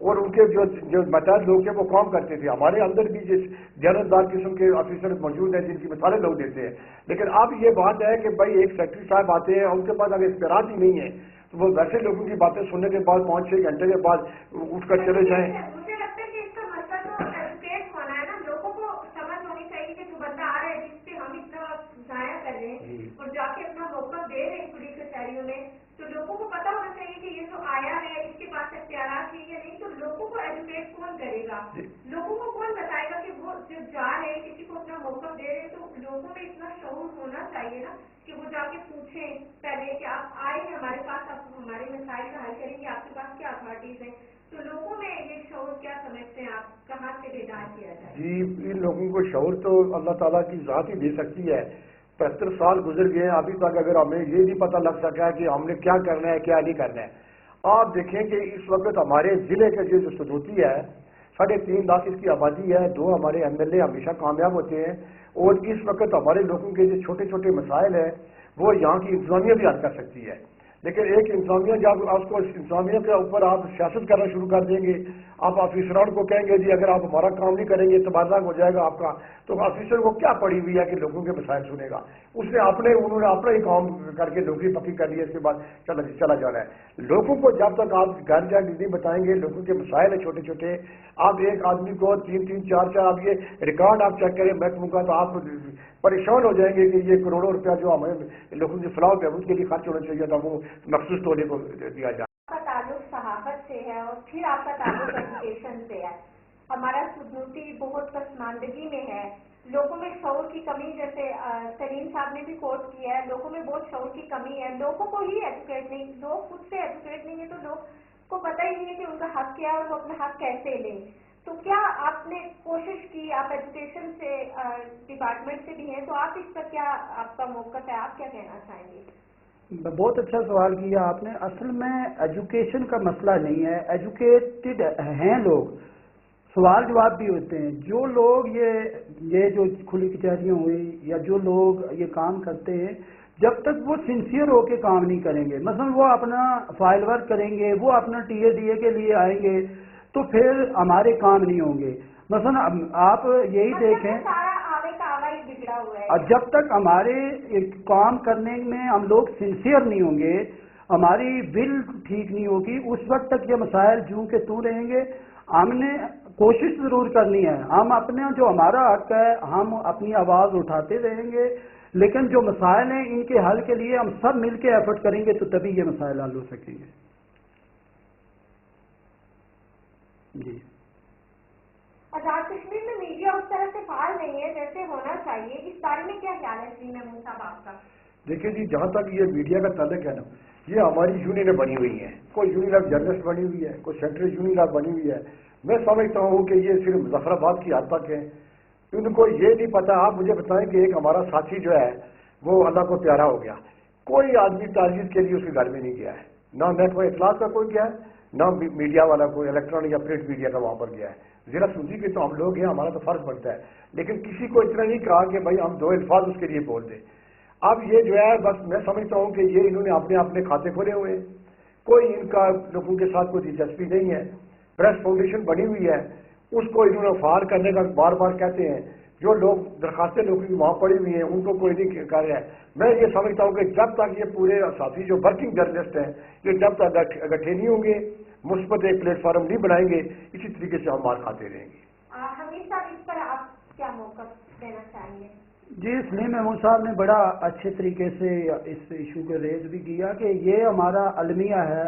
اور ان کے جو متحد لوگ تھے وہ کام کرتے تھے. ہمارے اندر بھی جس جانبدار قسم کے آفیسر موجود ہیں جن کی مثالیں لوگ دیتے ہیں. لیکن اب یہ بات ہے کہ بھائی ایک سیکرٹری صاحب آتے ہیں، ان کے پاس اگر اختیارات ہی نہیں ہے تو وہ ویسے لوگوں کی باتیں سننے کے بعد 5-6 گھنٹے کے بعد اٹھ کر چلے جائیں. مجھے لگتا ہے کہ اس کا مسئلہ تو ایجوکیٹ ہونا ہے نا. لوگوں کو سمجھ ہونی چاہیے کہ جو بندہ آ رہا ہے جس سے ہم اتنا ضائع کر رہے ہیں اور جا کے اپنا موقع دے رہے ہیں کھلی کچہریوں میں، تو لوگوں کو پتا ہونا چاہیے کہ یہ جو آیا ہے اس کے پاس اختیارات ہیں یا نہیں. تو لوگوں کو ایجوکیٹ کون کرے گا؟ لوگوں کو کون بتائے گا کہ وہ جو جا رہے ہیں کسی کو اپنا موقع دے رہے ہیں؟ تو لوگوں میں اتنا شعور ہونا چاہیے نا کہ وہ جا کے پوچھیں پہلے کہ آپ آئے ہیں ہمارے پاس، آپ ہمارے مسائل کا حل کریں گے، آپ کے پاس کیا اتھارٹیز ہیں. تو لوگوں میں یہ شعور کیا سمجھتے ہیں آپ؟ کہاں سے بیدار کیا جائے؟ جی ان لوگوں کو شعور تو اللہ تعالیٰ کی ذات ہی دے سکتی ہے. 75 سال گزر گئے ہیں، ابھی تک اگر ہمیں یہ نہیں پتہ لگ سکا ہے کہ ہم نے کیا کرنا ہے کیا نہیں کرنا ہے. آپ دیکھیں کہ اس وقت ہمارے ضلع کے جو سدوتی ہے 3.5 لاکھ اس کی آبادی ہے. 2 ہمارے MLA ہمیشہ کامیاب ہوتے ہیں اور اس وقت ہمارے لوگوں کے جو چھوٹے چھوٹے مسائل ہیں وہ یہاں کی انتظامیہ بھی حل کر سکتی ہے. لیکن ایک انتظامیہ جب آپ کو انتظامیہ کے اوپر آپ سیاست کرنا شروع کر دیں گے، آپ آفیسران کو کہیں گے جی اگر آپ ہمارا کام نہیں کریں گے تبادلہ ہو جائے گا آپ کا، تو آفیسر کو کیا پڑی ہوئی ہے کہ لوگوں کے مسائل سنے گا؟ انہوں نے اپنا ہی کام کر کے نوکری پکی کر لی ہے، اس کے بعد چلا جانا ہے. لوگوں کو جب تک آپ گھر جا نہیں بتائیں گے لوگوں کے مسائل ہیں چھوٹے چھوٹے. آپ ایک آدمی کو 3-3 4-4 آپ یہ ریکارڈ آپ چیک کریں محکموں کا تو آپ پریشان ہو جائیں گے کہ یہ کروڑوں روپیہ جو ہمیں لوگوں کی فلاح محفوظ کے لیے خرچ ہونا چاہیے تھا وہ مخصوص ٹولے کو دیا جائے. آپ کا تعلق صحافت سے ہے اور پھر آپ کا تعلق ایجوکیشن سے ہے. ہمارا سدوتی بہت پسماندگی میں ہے، لوگوں میں شعور کی کمی، جیسے سلیم صاحب نے بھی کوٹ کیا ہے، لوگوں میں بہت شعور کی کمی ہے. لوگوں کو ہی ایجوکیٹ نہیں، لوگ خود سے ایجوکیٹ نہیں ہے تو لوگ کو پتہ ہی نہیں ہے کہ ان کا حق کیا ہے اور وہ اپنا حق کیسے لیں. تو کیا آپ نے کوشش کی، آپ ایجوکیشن سے ڈپارٹمنٹ سے بھی ہیں، تو آپ اس کا کیا آپ کا موقف ہے، آپ کیا کہنا چاہیں گے؟ بہت اچھا سوال کیا آپ نے. اصل میں ایجوکیشن کا مسئلہ نہیں ہے، ایجوکیٹڈ ہیں لوگ، سوال جواب بھی ہوتے ہیں. جو لوگ یہ جو کھلی کچہریاں ہوئی یا جو لوگ یہ کام کرتے ہیں جب تک وہ سنسیئر ہو کے کام نہیں کریں گے، مثلا وہ اپنا فائل ورک کریں گے، وہ اپنا TADA کے لیے آئیں گے تو پھر ہمارے کام نہیں ہوں گے. مثلا آپ یہی دیکھیں جب تک ہمارے کام کرنے میں ہم لوگ سنسیئر نہیں ہوں گے، ہماری ول ٹھیک نہیں ہوگی، اس وقت تک یہ مسائل جوں کے توں رہیں گے. ہم نے کوشش ضرور کرنی ہے، ہم اپنے جو ہمارا حق ہے ہم اپنی آواز اٹھاتے رہیں گے، لیکن جو مسائل ہیں ان کے حل کے لیے ہم سب مل کے ایفرٹ کریں گے تو تبھی یہ مسائل حل ہو سکیں گے. جی آزاد کشمیر میں میڈیا اس طرح سے فعال نہیں ہے جیسے ہونا چاہیے، اس بارے میں کیا خیال ہے سلیم محمود صاحب آپ کا؟ دیکھیں جی جہاں تک یہ میڈیا کا تعلق ہے نا، یہ ہماری یونینیں بنی ہوئی ہیں، کوئی یونین آف جرنلسٹ بنی ہوئی ہے، کوئی سینٹرل یونین آف بنی ہوئی ہے. میں سمجھتا ہوں کہ یہ صرف مظفر آباد کی حد تک ہے، ان کو یہ نہیں پتا. آپ مجھے بتائیں کہ ایک ہمارا ساتھی جو ہے وہ اللہ کو پیارا ہو گیا، کوئی آدمی تعزیت کے لیے اس کے گھر میں نہیں گیا ہے، نہ محکمہ اطلاعات کا کوئی گیا ہے نہ میڈیا والا کوئی الیکٹرانک یا پرنٹ میڈیا کا وہاں پر گیا ہے. ذرا سوچی کے تو ہم لوگ ہیں، ہمارا تو فرض بنتا ہے، لیکن کسی کو اتنا نہیں کہا کہ بھائی ہم 2 الفاظ اس کے لیے بول دیں. اب یہ جو ہے بس میں سمجھتا ہوں کہ یہ انہوں نے اپنے کھاتے کھولے ہوئے ہیں، کوئی ان کا لوگوں کے ساتھ کوئی دلچسپی نہیں ہے. پریس فاؤنڈیشن بنی ہوئی ہے، اس کو انہوں نے فعال کرنے کا بار بار کہتے ہیں. جو لوگ درخواستیں لوگوں کی وہاں پڑی ہوئی ہیں ان کو کوئی نہیں کر رہا ہے. میں یہ سمجھتا ہوں کہ جب تک یہ پورے ساتھی جو ورکنگ جرنلسٹ ہیں یہ جب تک اکٹھے نہیں ہوں گے، مثبت ایک پلیٹ فارم نہیں بنائیں گے، اسی طریقے سے ہم مار کھاتے رہیں گے. حمید صاحب اس پر آپ کیا موقف دینا چاہیں گے؟ جی سلیم محمود صاحب نے بڑا اچھے طریقے سے اس ایشو کو ریز بھی کیا کہ یہ ہمارا المیہ ہے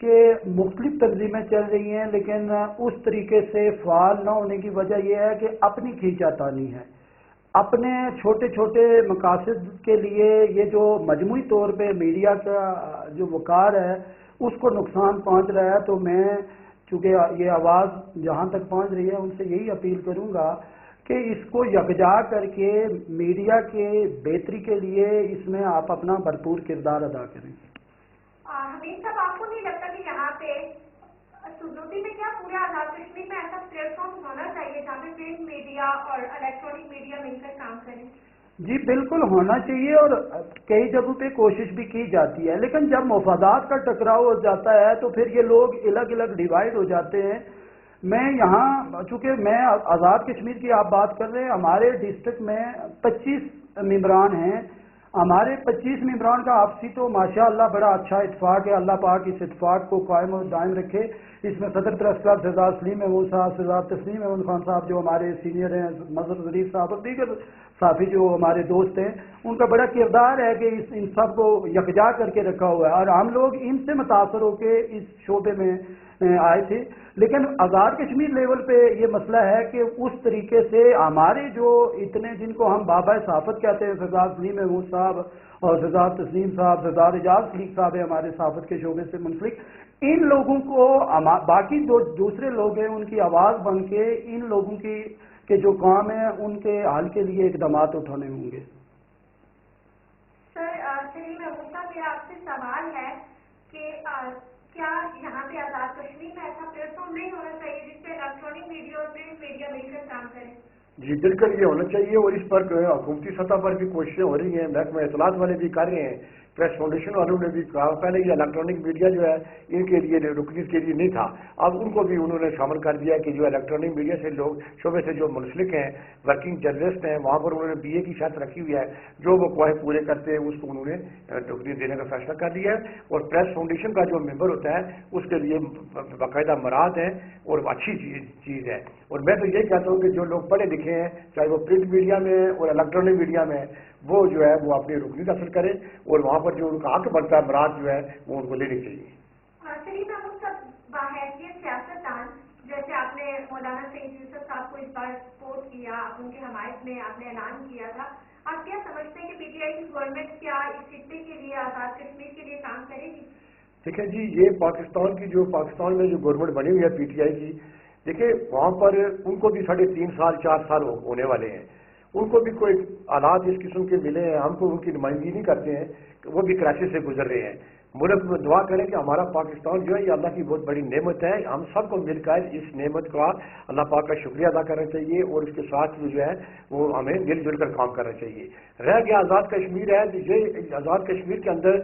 کہ مختلف تنظیمیں چل رہی ہیں لیکن اس طریقے سے فعال نہ ہونے کی وجہ یہ ہے کہ اپنی کھینچا تانی ہے، اپنے چھوٹے چھوٹے مقاصد کے لیے یہ جو مجموعی طور پہ میڈیا کا جو وقار ہے اس کو نقصان پہنچ رہا ہے۔ تو میں چونکہ یہ آواز جہاں تک پہنچ رہی ہے ان سے یہی اپیل کروں گا کہ اس کو یکجا کر کے میڈیا کے بہتری کے لیے اس میں آپ اپنا بھرپور کردار ادا کریں۔ حمید صاحب، آپ کو نہیں لگتا کہ یہاں پہ سوزوکی میں کیا پورے آزاد کشمیر میں ایسا پلیٹ فارم ہونا چاہیے جہاں پہ پرنٹ میڈیا اور الیکٹرانک میڈیا مل کر کام کریں؟ جی بالکل ہونا چاہیے، اور کئی جگہوں پہ کوشش بھی کی جاتی ہے، لیکن جب مفادات کا ٹکراؤ ہو جاتا ہے تو پھر یہ لوگ الگ الگ ڈیوائڈ ہو جاتے ہیں۔ میں یہاں چونکہ میں آزاد کشمیر کی آپ بات کر رہے ہیں، ہمارے ڈسٹرکٹ میں 25 ممبران ہیں، ہمارے 25 ممبران کا آپسی تو ماشاء اللہ بڑا اچھا اتفاق ہے۔ اللہ پاک اس اتفاق کو قائم اور دائم رکھے۔ اس میں صدر ٹرسٹ کلب سردار سلیم محمود صاحب، سردار تسلیم احمد خان صاحب جو ہمارے سینئر ہیں، مظہر ظریف صاحب اور دیگر صحافی جو ہمارے دوست ہیں، ان کا بڑا کردار ہے کہ ان سب کو یکجا کر کے رکھا ہوا ہے، اور ہم لوگ ان سے متاثر ہو کے اس شعبے میں آئے تھے۔ لیکن آزاد کشمیر لیول پہ یہ مسئلہ ہے کہ اس طریقے سے ہمارے جو اتنے جن کو ہم بابا صحافت کہتے ہیں، سردار سلیم محمود صاحب اور سردار تسلیم صاحب، سردار اعجاز سلیق صاحب ہیں ہمارے صحافت کے شعبے سے منسلک، ان لوگوں کو باقی جو دوسرے لوگ ہیں ان کی آواز بن کے ان لوگوں کی کے جو کام ہیں ان کے حل کے لیے اقدامات اٹھانے ہوں گے۔ سر سلیم محمود صاحب، میرا آپ سے سوال ہے کہ کیا یہاں پہ آزاد کشمیر میں ایسا پلیٹ فارم نہیں ہونا چاہیے جس پہ الیکٹرانک میڈیا اور پرنٹ میڈیا مل کر کام کریں؟ جی بالکل یہ ہونا چاہیے، اور اس پر حکومتی سطح پر بھی کوششیں ہو رہی ہیں، محکمہ اطلاعات والے بھی کر رہے ہیں، پریس فاؤنڈیشن والوں نے بھی کہا، پہلے یہ الیکٹرانک میڈیا جو ہے ان کے لیے رکنیت کے لیے نہیں تھا، اب ان کو بھی انہوں نے شامل کر دیا کہ جو الیکٹرانک میڈیا سے لوگ شعبے سے جو منسلک ہیں، ورکنگ جرنلسٹ ہیں، وہاں پر انہوں نے BA کی شرط رکھی ہوئی ہے، جو وہ قواعد پورے کرتے ہیں اس کو انہوں نے رکنیت دینے کا فیصلہ کر لیا ہے، اور پریس فاؤنڈیشن کا جو ممبر ہوتا ہے اس کے لیے باقاعدہ مراد ہیں اور اچھی چیز ہے۔ اور میں تو یہ کہتا ہوں کہ جو لوگ پڑھے لکھے ہیں، چاہے وہ پرنٹ میڈیا میں اور الیکٹرانک میڈیا میں، وہ جو ہے وہ اپنی رکنیت حاصل کریں، اور وہاں پر جو ان کا حق بنتا ہے مراد جو ہے وہ ان کو لینی چاہیے۔ سلیم محمود صاحب، باحیثیت سیاستدان جیسے آپ نے مولانا سعید یوسف صاحب کو اس بار سپورٹ کیا، ان کی حمایت میں آپ نے اعلان کیا تھا، آپ کیا سمجھتے ہیں کہ PTI کی گورنمنٹ کیا اس خطے کے لیے، آزاد کشمیر کے لیے کام کرے گی؟ دیکھیں جی، یہ پاکستان میں جو گورنمنٹ بنی ہوئی ہے PTI کی، دیکھیں وہاں پر ان کو بھی 3.5 سال 4 سال ہونے والے ہیں، ان کو بھی کوئی حالات اس قسم کے ملے ہیں، ہم کو ان کی نمائندگی نہیں کرتے ہیں، وہ بھی کرائسس سے گزر رہے ہیں۔ ملک میں دعا کریں کہ ہمارا پاکستان جو ہے یہ اللہ کی بہت بڑی نعمت ہے، ہم سب کو مل کر اس نعمت کا اللہ پاک کا شکریہ ادا کرنا چاہیے، اور اس کے ساتھ جو ہے وہ ہمیں مل جل کر کام کرنا چاہیے۔ رہ گیا آزاد کشمیر ہے، یہ آزاد کشمیر کے اندر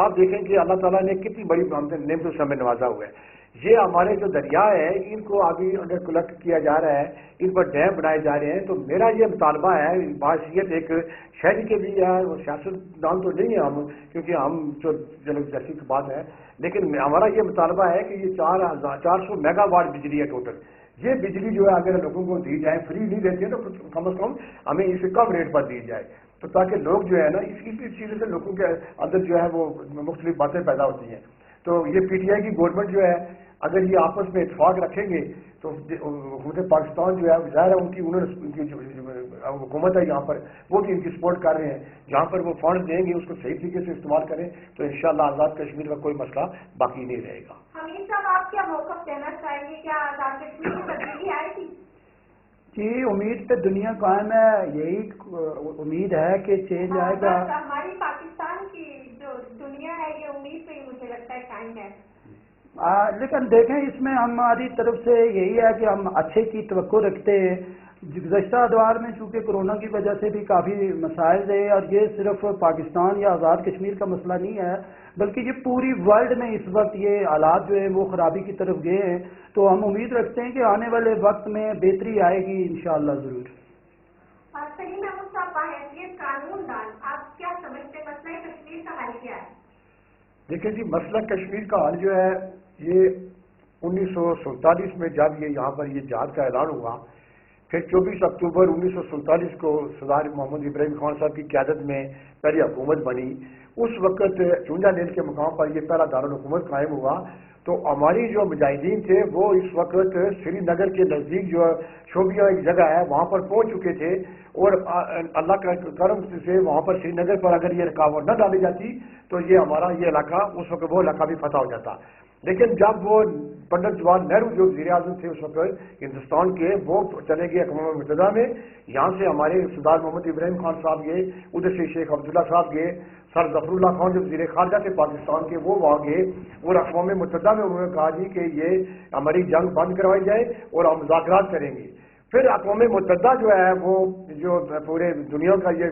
آپ دیکھیں کہ اللہ تعالیٰ نے کتنی بڑی نعمتوں سے ہمیں نوازا ہوا ہے۔ یہ ہمارے جو دریا ہے ان کو ابھی انڈر کلیکٹ کیا جا رہا ہے، ان پر ڈیم بنائے جا رہے ہیں، تو میرا یہ مطالبہ ہے، بحیثیت ایک شہری کے بھی ہے، اور سیاست دان تو نہیں ہے ہم، کیونکہ ہم جو جیسی بات ہے، لیکن ہمارا یہ مطالبہ ہے کہ یہ 400 میگا واٹ بجلی ہے ٹوٹل، یہ بجلی جو ہے اگر لوگوں کو دی جائے، فری نہیں دیتے ہیں تو کم از کم ہمیں اسے کم ریٹ پر دی جائے، تو تاکہ لوگ جو ہے نا اس چیزوں سے لوگوں کے اندر جو ہے وہ مختلف باتیں پیدا ہوتی ہیں۔ تو یہ PTI کی گورنمنٹ جو ہے اگر یہ آپس میں اتفاق رکھیں گے تو حکومت پاکستان جو ہے ظاہر ہے ان کی جو حکومت ہے یہاں پر وہ بھی ان کی سپورٹ کر رہے ہیں، جہاں پر وہ فنڈ دیں گے اس کو صحیح طریقے سے استعمال کریں تو انشاءاللہ آزاد کشمیر کا کوئی مسئلہ باقی نہیں رہے گا۔ حمید صاحب، آپ کیا موقف دینا چاہیں گے؟ کیا آزاد کشمیر میں تبدیلی آئے گی؟ جی امید پہ دنیا قائم ہے، یہی امید ہے کہ چینج آئے گا۔ ہماری پاکستان کی جو دنیا ہے یہ امید پہ ہی مجھے لگتا ہے قائم ہے، لیکن دیکھیں اس میں ہماری طرف سے یہی ہے کہ ہم اچھے کی توقع رکھتے ہیں۔ گزشتہ ادوار میں چونکہ کرونا کی وجہ سے بھی کافی مسائل رہے، اور یہ صرف پاکستان یا آزاد کشمیر کا مسئلہ نہیں ہے بلکہ یہ پوری ورلڈ میں اس وقت یہ حالات جو ہیں وہ خرابی کی طرف گئے ہیں، تو ہم امید رکھتے ہیں کہ آنے والے وقت میں بہتری آئے گی انشاءاللہ ضرور۔ سلیم محمود صاحب، باحیثیت قانون دان آپ کیا سمجھتے ہیں مسئلہ کشمیر کا حل کیا ہے؟ دیکھیں جی، مسئلہ کشمیر کا حل جو ہے یہ 1947 میں جب یہ یہاں پر یہ جہاد کا اعلان ہوا پھر 24 اکتوبر 1947 کو سردار محمد ابراہیم خان صاحب کی قیادت میں پہلی حکومت بنی. اس وقت چونجا لیل کے مقام پر یہ پہلا دارالحکومت قائم ہوا. تو ہماری جو مجاہدین تھے وہ اس وقت سری نگر کے نزدیک جو شوبیا ایک جگہ ہے وہاں پر پہنچ چکے تھے, اور اللہ کا کرم سے وہاں پر سری نگر پر اگر یہ رکاوٹ نہ ڈالی جاتی تو یہ ہمارا یہ علاقہ اس وقت وہ علاقہ بھی فتح ہو جاتا. لیکن جب وہ پنڈت جواہر نہرو جو وزیر اعظم تھے اس وقت ہندوستان کے, وہ چلے گئے اقوام متحدہ میں. یہاں سے ہمارے سردار محمد ابراہیم خان صاحب گئے, ادھر سے شیخ عبداللہ صاحب گئے, سر ظفر اللہ خان جو وزیر خارجہ تھے پاکستان کے وہ وہاں گئے, اور اقوام متحدہ میں انہوں نے کہا جی کہ یہ ہماری جنگ بند کروائی جائے اور ہم مذاکرات کریں گے. پھر اقوام متحدہ جو ہے وہ جو پورے دنیا کا یہ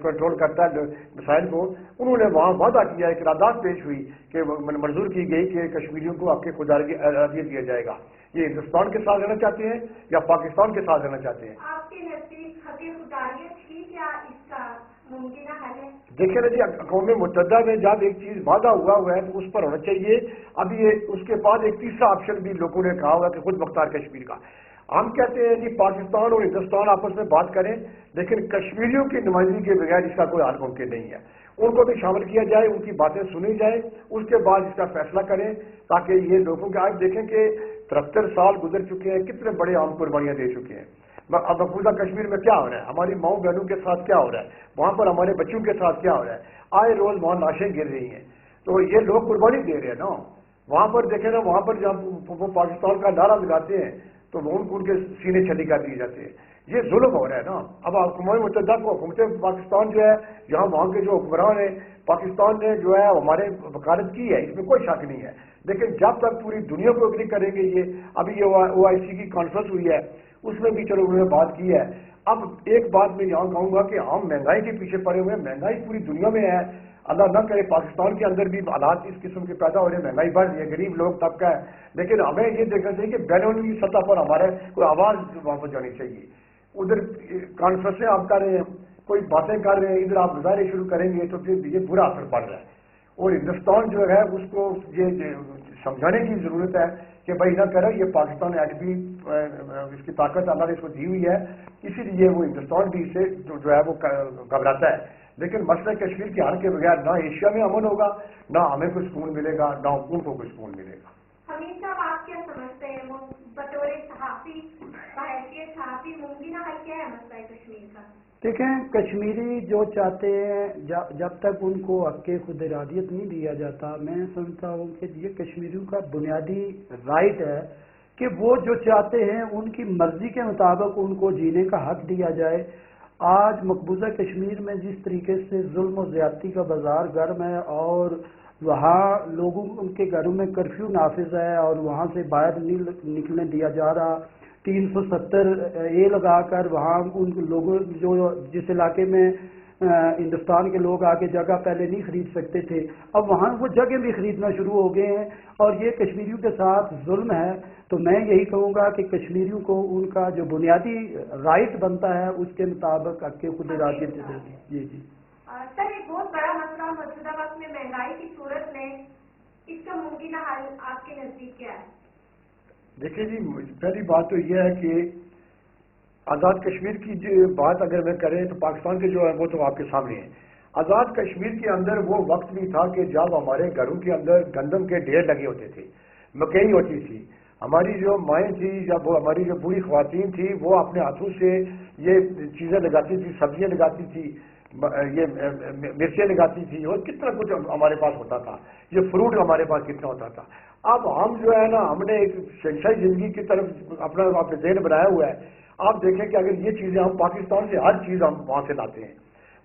کنٹرول کرتا ہے مسائل کو, انہوں نے وہاں وعدہ کیا, ایک قرارداد پیش ہوئی کہ منظور کی گئی کہ کشمیریوں کو آپ کے خود ارادیت دیا جائے گا. یہ ہندوستان کے ساتھ رہنا چاہتے ہیں یا پاکستان کے ساتھ رہنا چاہتے ہیں؟ آپ کے نزدیک حق خوداریت ہی کیا اس کا ممکنہ حل ہے؟ دیکھیں نا جی, اقوام متحدہ میں جب ایک چیز وعدہ ہوا ہے تو اس پر ہونا چاہیے. اب یہ اس کے بعد ایک تیسرا آپشن بھی لوگوں نے کہا ہوا کہ خود مختار کشمیر کا. ہم کہتے ہیں جی پاکستان اور ہندوستان آپس میں بات کریں, لیکن کشمیریوں کی نمائندگی کے بغیر اس کا کوئی حل ممکن نہیں ہے. ان کو بھی شامل کیا جائے, ان کی باتیں سنی جائیں, اس کے بعد اس کا فیصلہ کریں, تاکہ یہ لوگوں کے آج دیکھیں کہ 73 سال گزر چکے ہیں, کتنے بڑے عام قربانیاں دے چکے ہیں. اب مقبوضہ کشمیر میں کیا ہو رہا ہے, ہماری ماؤں بہنوں کے ساتھ کیا ہو رہا ہے, وہاں پر ہمارے بچوں کے ساتھ کیا ہو رہا ہے, آئے روز وہاں لاشیں گر رہی ہیں. تو یہ لوگ قربانی دے رہے ہیں نا. وہاں پر دیکھیں نا, وہاں پر جب وہ پاکستان کا نعرہ لگاتے ہیں تو وہ ان کے سینے چھلی کر دیے جاتے ہیں. یہ ظلم ہو رہا ہے نا. اب اقوام متحدہ کو حکومت پاکستان جو ہے, یہاں وہاں کے جو حکمران ہیں, پاکستان نے جو ہے ہمارے وکالت کی ہے, اس میں کوئی شک نہیں ہے. لیکن جب تک پوری دنیا کو اگری کریں گے, یہ ابھی یہ OIC کی کانفرنس ہوئی ہے, اس میں بھی چلو انہوں نے بات کی ہے. اب ایک بات میں یہاں کہوں گا کہ ہم مہنگائی کے پیچھے پڑے ہوئے ہیں. مہنگائی پوری دنیا میں ہے, اللہ نہ کرے پاکستان کے اندر بھی حالات اس قسم کے پیدا ہو رہے ہیں, مہنگائی بڑھ رہی ہے, غریب لوگ طبقہ ہے. لیکن ہمیں یہ دیکھنا چاہیے کہ بین الاقوامی سطح پر ہمارے کوئی آواز وہاں پر جانی چاہیے. ادھر کانفرنسیں آپ کر رہے ہیں, کوئی باتیں کر رہے ہیں, ادھر آپ مظاہرے شروع کریں گے تو پھر یہ برا اثر پڑ رہا ہے. اور ہندوستان جو ہے اس کو یہ سمجھانے کی ضرورت ہے کہ بھائی نہ کرو, یہ پاکستان ایٹ بھی اس کی طاقت اللہ نے اس کو دی ہوئی ہے, اسی لیے وہ ہندوستان بھی اسے جو ہے وہ گھبراتا ہے. لیکن مسئلہ کشمیر کے حل کے بغیر نہ ایشیا میں امن ہوگا, نہ ہمیں کوئی سکون ملے گا, نہ ان کو کوئی سکون ملے گا. حمید صاحب, آپ کیا سمجھتے ہیں, وہ بطور صحافی بحیثیت صحافی ممکنہ حل کیا ہے مسئلہ کشمیر کا؟ دیکھیں, کشمیری جو چاہتے ہیں جب تک ان کو حق خود ارادیت نہیں دیا جاتا, میں سمجھتا ہوں کہ یہ کشمیریوں کا بنیادی رائٹ ہے کہ وہ جو چاہتے ہیں ان کی مرضی کے مطابق ان کو جینے کا حق دیا جائے. آج مقبوضہ کشمیر میں جس طریقے سے ظلم و زیادتی کا بازار گرم ہے, اور وہاں لوگوں ان کے گھروں میں کرفیو نافذ ہے, اور وہاں سے باہر نہیں نکلنے دیا جا رہا, 370 لگا کر وہاں ان لوگوں جو جس علاقے میں ہندوستان کے لوگ آ کے جگہ پہلے نہیں خرید سکتے تھے, اب وہاں وہ جگہ بھی خریدنا شروع ہو گئے ہیں, اور یہ کشمیریوں کے ساتھ ظلم ہے. تو میں یہی کہوں گا کہ کشمیریوں کو ان کا جو بنیادی رائٹ بنتا ہے اس کے مطابق حق خود ارادیت دے دی. جی جی سر, ایک بہت بڑا مسئلہ موجودہ وقت میں مہنگائی کی صورت میں اس کا ممکنہ حل آپ کے نزدیک کیا ہے؟ دیکھیں جی, پہلی بات تو یہ ہے کہ آزاد کشمیر کی جو بات اگر میں کریں تو پاکستان کے جو ہے وہ تو آپ کے سامنے ہے. آزاد کشمیر کے اندر وہ وقت بھی تھا کہ جب ہمارے گھروں کے اندر گندم کے ڈھیر لگے ہوتے تھے, مکئی ہوتی تھی, ہماری جو مائیں تھی, جب وہ ہماری جو بوڑھی خواتین تھی وہ اپنے ہاتھوں سے یہ چیزیں لگاتی تھی, سبزیاں لگاتی تھی, یہ مرچیں لگاتی تھی, اور کتنا کچھ ہمارے پاس ہوتا تھا, یہ فروٹ ہمارے پاس کتنا ہوتا تھا. اب ہم جو ہے نا, ہم نے ایک شہنشاہی زندگی کی طرف اپنا ذہن بنایا ہوا ہے. آپ دیکھیں کہ اگر یہ چیزیں ہم پاکستان سے ہر چیز ہم وہاں سے لاتے ہیں,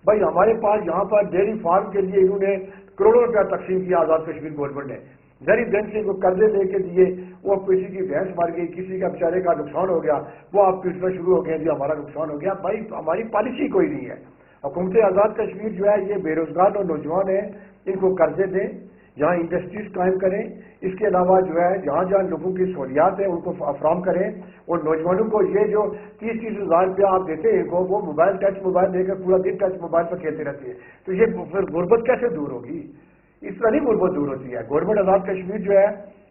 بھائی ہمارے پاس یہاں پر ڈیری فارم کے لیے انہوں نے کروڑوں روپیہ تقسیم کیا آزاد کشمیر گورنمنٹ نے, ڈیری بینک سے قرضے لے کے دیے, وہ کسی کی بھینس مر گئی, کسی کا بیچارے کا نقصان ہو گیا, وہ آپ پیٹنا شروع ہو گئے جی ہمارا نقصان ہو گیا. بھائی ہماری پالیسی کوئی نہیں ہے. حکومت آزاد کشمیر جو ہے یہ بے روزگار اور نوجوان ہیں, ان کو قرضے دیں, یہاں انڈسٹریز قائم کریں, اس کے علاوہ جو ہے جہاں جہاں لوگوں کی سہولیات ہیں ان کو فراہم کریں, اور نوجوانوں کو یہ جو 30-30 ہزار روپیہ آپ دیتے ہیں وہ موبائل ٹچ موبائل دے کر پورا دن ٹچ موبائل پر کھیلتے رہتے ہیں, تو یہ پھر غربت کیسے دور ہوگی؟ اس طرح نہیں غربت دور ہوتی ہے. گورنمنٹ آزاد کشمیر جو ہے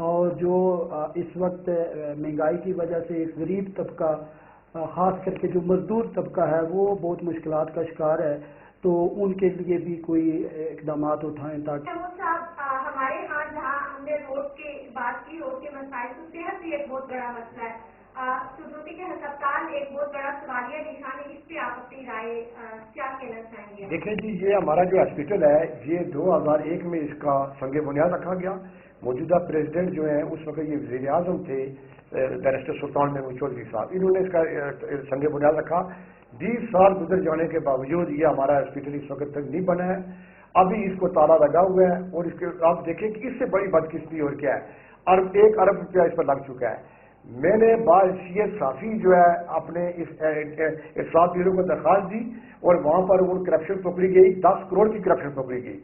اور جو اس وقت مہنگائی کی وجہ سے ایک غریب طبقہ خاص کر کے جو مزدور طبقہ ہے وہ بہت مشکلات کا شکار ہے، تو ان کے لیے بھی کوئی اقدامات اٹھائیں تاکہ ہمارے ہاں جہاں ہم نے روڈ کی بات کی، روڈ کے مسائل، تو صحت بھی ایک بہت بڑا مسئلہ ہے۔ سدوتی کے ہسپتال ایک بہت بڑا سوالیہ نشان ہے، اس پہ آپ اپنی رائے کیا کہنا چاہیں گے؟ دیکھیں جی، یہ ہمارا جو ہاسپٹل ہے یہ 2001 میں اس کا سنگ بنیاد رکھا گیا۔ موجودہ پریزیڈنٹ جو ہیں اس وقت یہ وزیر اعظم تھے بیرسٹر سلطان محمود چودھری صاحب، انہوں نے اس کا سنگ بنیاد رکھا۔ 20 سال گزر جانے کے باوجود یہ ہمارا ہاسپٹل اس وقت تک نہیں بنا ہے، ابھی اس کو تالا لگا ہوا ہے، اور اس کے آپ دیکھیں کہ اس سے بڑی بدقسمتی اور کیا ہے، 1 ارب روپیہ اس پر لگ چکا ہے۔ میں نے باحیثیت صحافی جو ہے اپنے اصلاحات بیورو کو درخواست دی، اور وہاں پر وہ کرپشن پکڑی گئی، 10 کروڑ کی کرپشن پکڑی گئی۔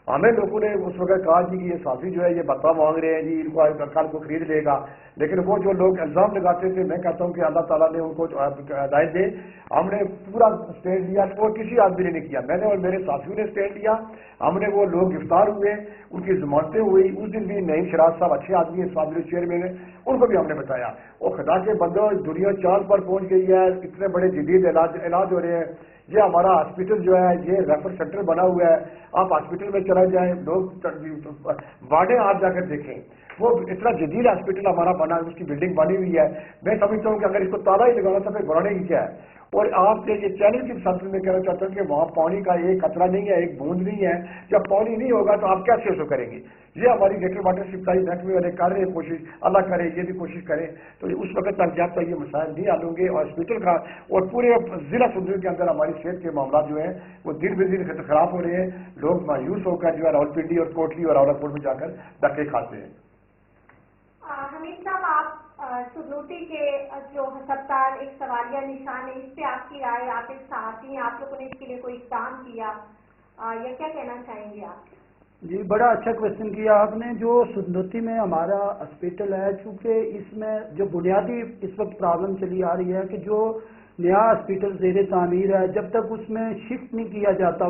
ہمیں لوگوں نے اس وقت کہا جی کہ یہ صحافی جو ہے یہ بتا مانگ رہے ہیں جی، ان کو کل کو خرید لے گا، لیکن وہ جو لوگ الزام لگاتے تھے، میں کہتا ہوں کہ اللہ تعالیٰ نے ان کو ہدایت دے۔ ہم نے پورا اسٹینڈ لیا، اور کسی آدمی نے نہیں کیا، میں نے اور میرے ساتھیوں نے اسٹینڈ لیا۔ ہم نے وہ لوگ گرفتار ہوئے، ان کی ضمانتیں ہوئی، اس دن بھی نعیم شراز صاحب اچھے آدمی ہیں، اسلامی چیئرمین ہیں، ان کو بھی ہم نے بتایا۔ اور خدا کے بندوں، دنیا چاند پر پہنچ گئی ہے، اتنے بڑے جدید علاج ہو رہے ہیں۔ یہ ہمارا ہاسپٹل جو ہے یہ ریفر سینٹر بنا ہوا ہے، آپ ہاسپٹل میں چلا جائیں، لوگ وارڈیں آپ جا کر دیکھیں، وہ اتنا جدید ہاسپٹل ہمارا بنا، اس کی بلڈنگ بنی ہوئی ہے۔ میں سمجھتا ہوں کہ اگر اس کو تالا ہی لگانا تھا پھر بنانے کی کیا ہے۔ اور آپ کے یہ چینل کی ساتھ میں کہنا چاہتا ہوں کہ وہاں پانی کا ایک قطرہ نہیں ہے، ایک بوند نہیں ہے۔ جب پانی نہیں ہوگا تو آپ کیسے اسے کریں گے؟ یہ ہماری گریٹر واٹر سپلائی محکمے والے کر رہے ہیں کوشش، اللہ کرے یہ بھی کوشش کریں، تو اس وقت تک جب تک یہ مسائل نہیں حل ہوں گے، اور ہاسپٹل کا اور پورے ضلع سندری کے اندر ہماری صحت کے معاملات جو ہیں وہ دن بہ دن خراب ہو رہے ہیں، لوگ مایوس ہو کر جو ہے راولپنڈی اور کوٹلی اور راولا پور میں جا کر دھکے کھاتے ہیں۔ حمید صاحب، آپ سدوتی کے جو ہسپتال ایک سوالیہ نشان ہے، اس پہ آپ کی رائے، آپ ایک صحافی ہیں، آپ لوگوں نے اس کے لیے کوئی اقدام کیا یا کیا کہنا چاہیں گے آپ؟ جی، بڑا اچھا کوشچن کیا آپ نے۔ جو سدوتی میں ہمارا ہاسپٹل ہے، چونکہ اس میں جو بنیادی اس وقت پرابلم چلی آ رہی ہے کہ جو نیا ہاسپٹل زیر تعمیر ہے، جب تک اس میں شفٹ نہیں کیا جاتا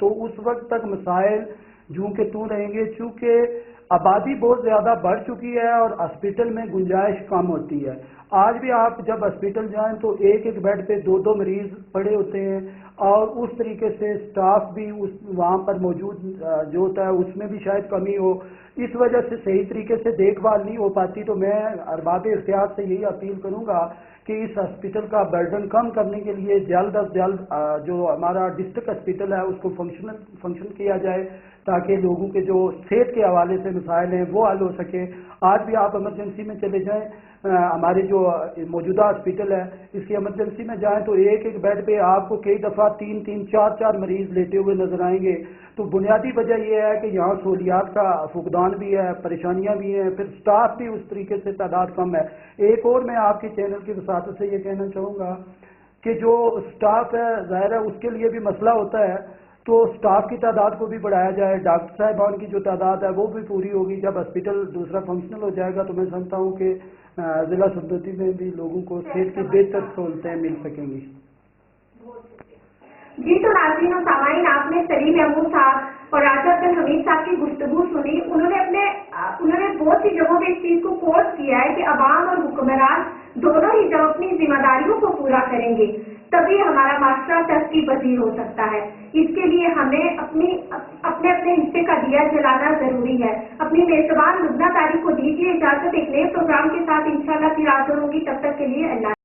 تو اس وقت تک مسائل جوں کے توں رہیں گے، چونکہ آبادی بہت زیادہ بڑھ چکی ہے اور ہاسپٹل میں گنجائش کم ہوتی ہے۔ آج بھی آپ جب ہاسپٹل جائیں تو ایک بیڈ پہ 2 مریض پڑے ہوتے ہیں، اور اس طریقے سے سٹاف بھی وہاں پر موجود جو ہوتا ہے اس میں بھی شاید کمی ہو، اس وجہ سے صحیح طریقے سے دیکھ بھال نہیں ہو پاتی۔ تو میں ارباب اختیار سے یہی اپیل کروں گا کہ اس ہاسپٹل کا برڈن کم کرنے کے لیے جلد از جلد جو ہمارا ڈسٹرکٹ ہاسپٹل ہے اس کو فنکشن کیا جائے، تاکہ لوگوں کے جو صحت کے حوالے سے مسائل ہیں وہ حل ہو سکے۔ آج بھی آپ ایمرجنسی میں چلے جائیں، ہمارے جو موجودہ ہاسپٹل ہے اس کی ایمرجنسی میں جائیں تو ایک بیڈ پہ آپ کو کئی دفعہ 3 4 مریض لیٹے ہوئے نظر آئیں گے۔ تو بنیادی وجہ یہ ہے کہ یہاں سہولیات کا فقدان بھی ہے، پریشانیاں بھی ہیں، پھر سٹاف بھی اس طریقے سے تعداد کم ہے۔ ایک اور میں آپ کے چینل کی وساطت سے یہ کہنا چاہوں گا کہ جو سٹاف ہے ظاہر ہے اس کے لیے بھی مسئلہ ہوتا ہے، تو سٹاف کی تعداد کو بھی بڑھایا جائے، ڈاکٹر صاحبان کی جو تعداد ہے وہ بھی پوری ہوگی۔ جب ہاسپٹل دوسرا فنکشنل ہو جائے گا تو میں سمجھتا ہوں کہ ضلع سدوتی میں بھی لوگوں کو صحت کی بہتر سہولتیں مل سکیں گی۔ جی، تو ناظرین و سامعین، آپ نے سلیم محمود صاحب اور راجہ عبدالحمید صاحب کی گفتگو سنی۔ انہوں نے بہت سی جگہوں پہ اس چیز کو کوٹ کیا ہے کہ عوام اور حکمران دونوں ہی جب اپنی ذمہ داریوں کو پورا کریں گے تبھی ہمارا معاشرہ ترقی پذیر ہو سکتا ہے۔ اس کے لیے ہمیں اپنے حصے کا دیا جلانا ضروری ہے۔ اپنی میزبان لبنہ طارق کو دیجیے اجازت، ایک نئے پروگرام کے ساتھ انشاءاللہ پھر حاضر ہوں گی، تب تک کے لیے اللہ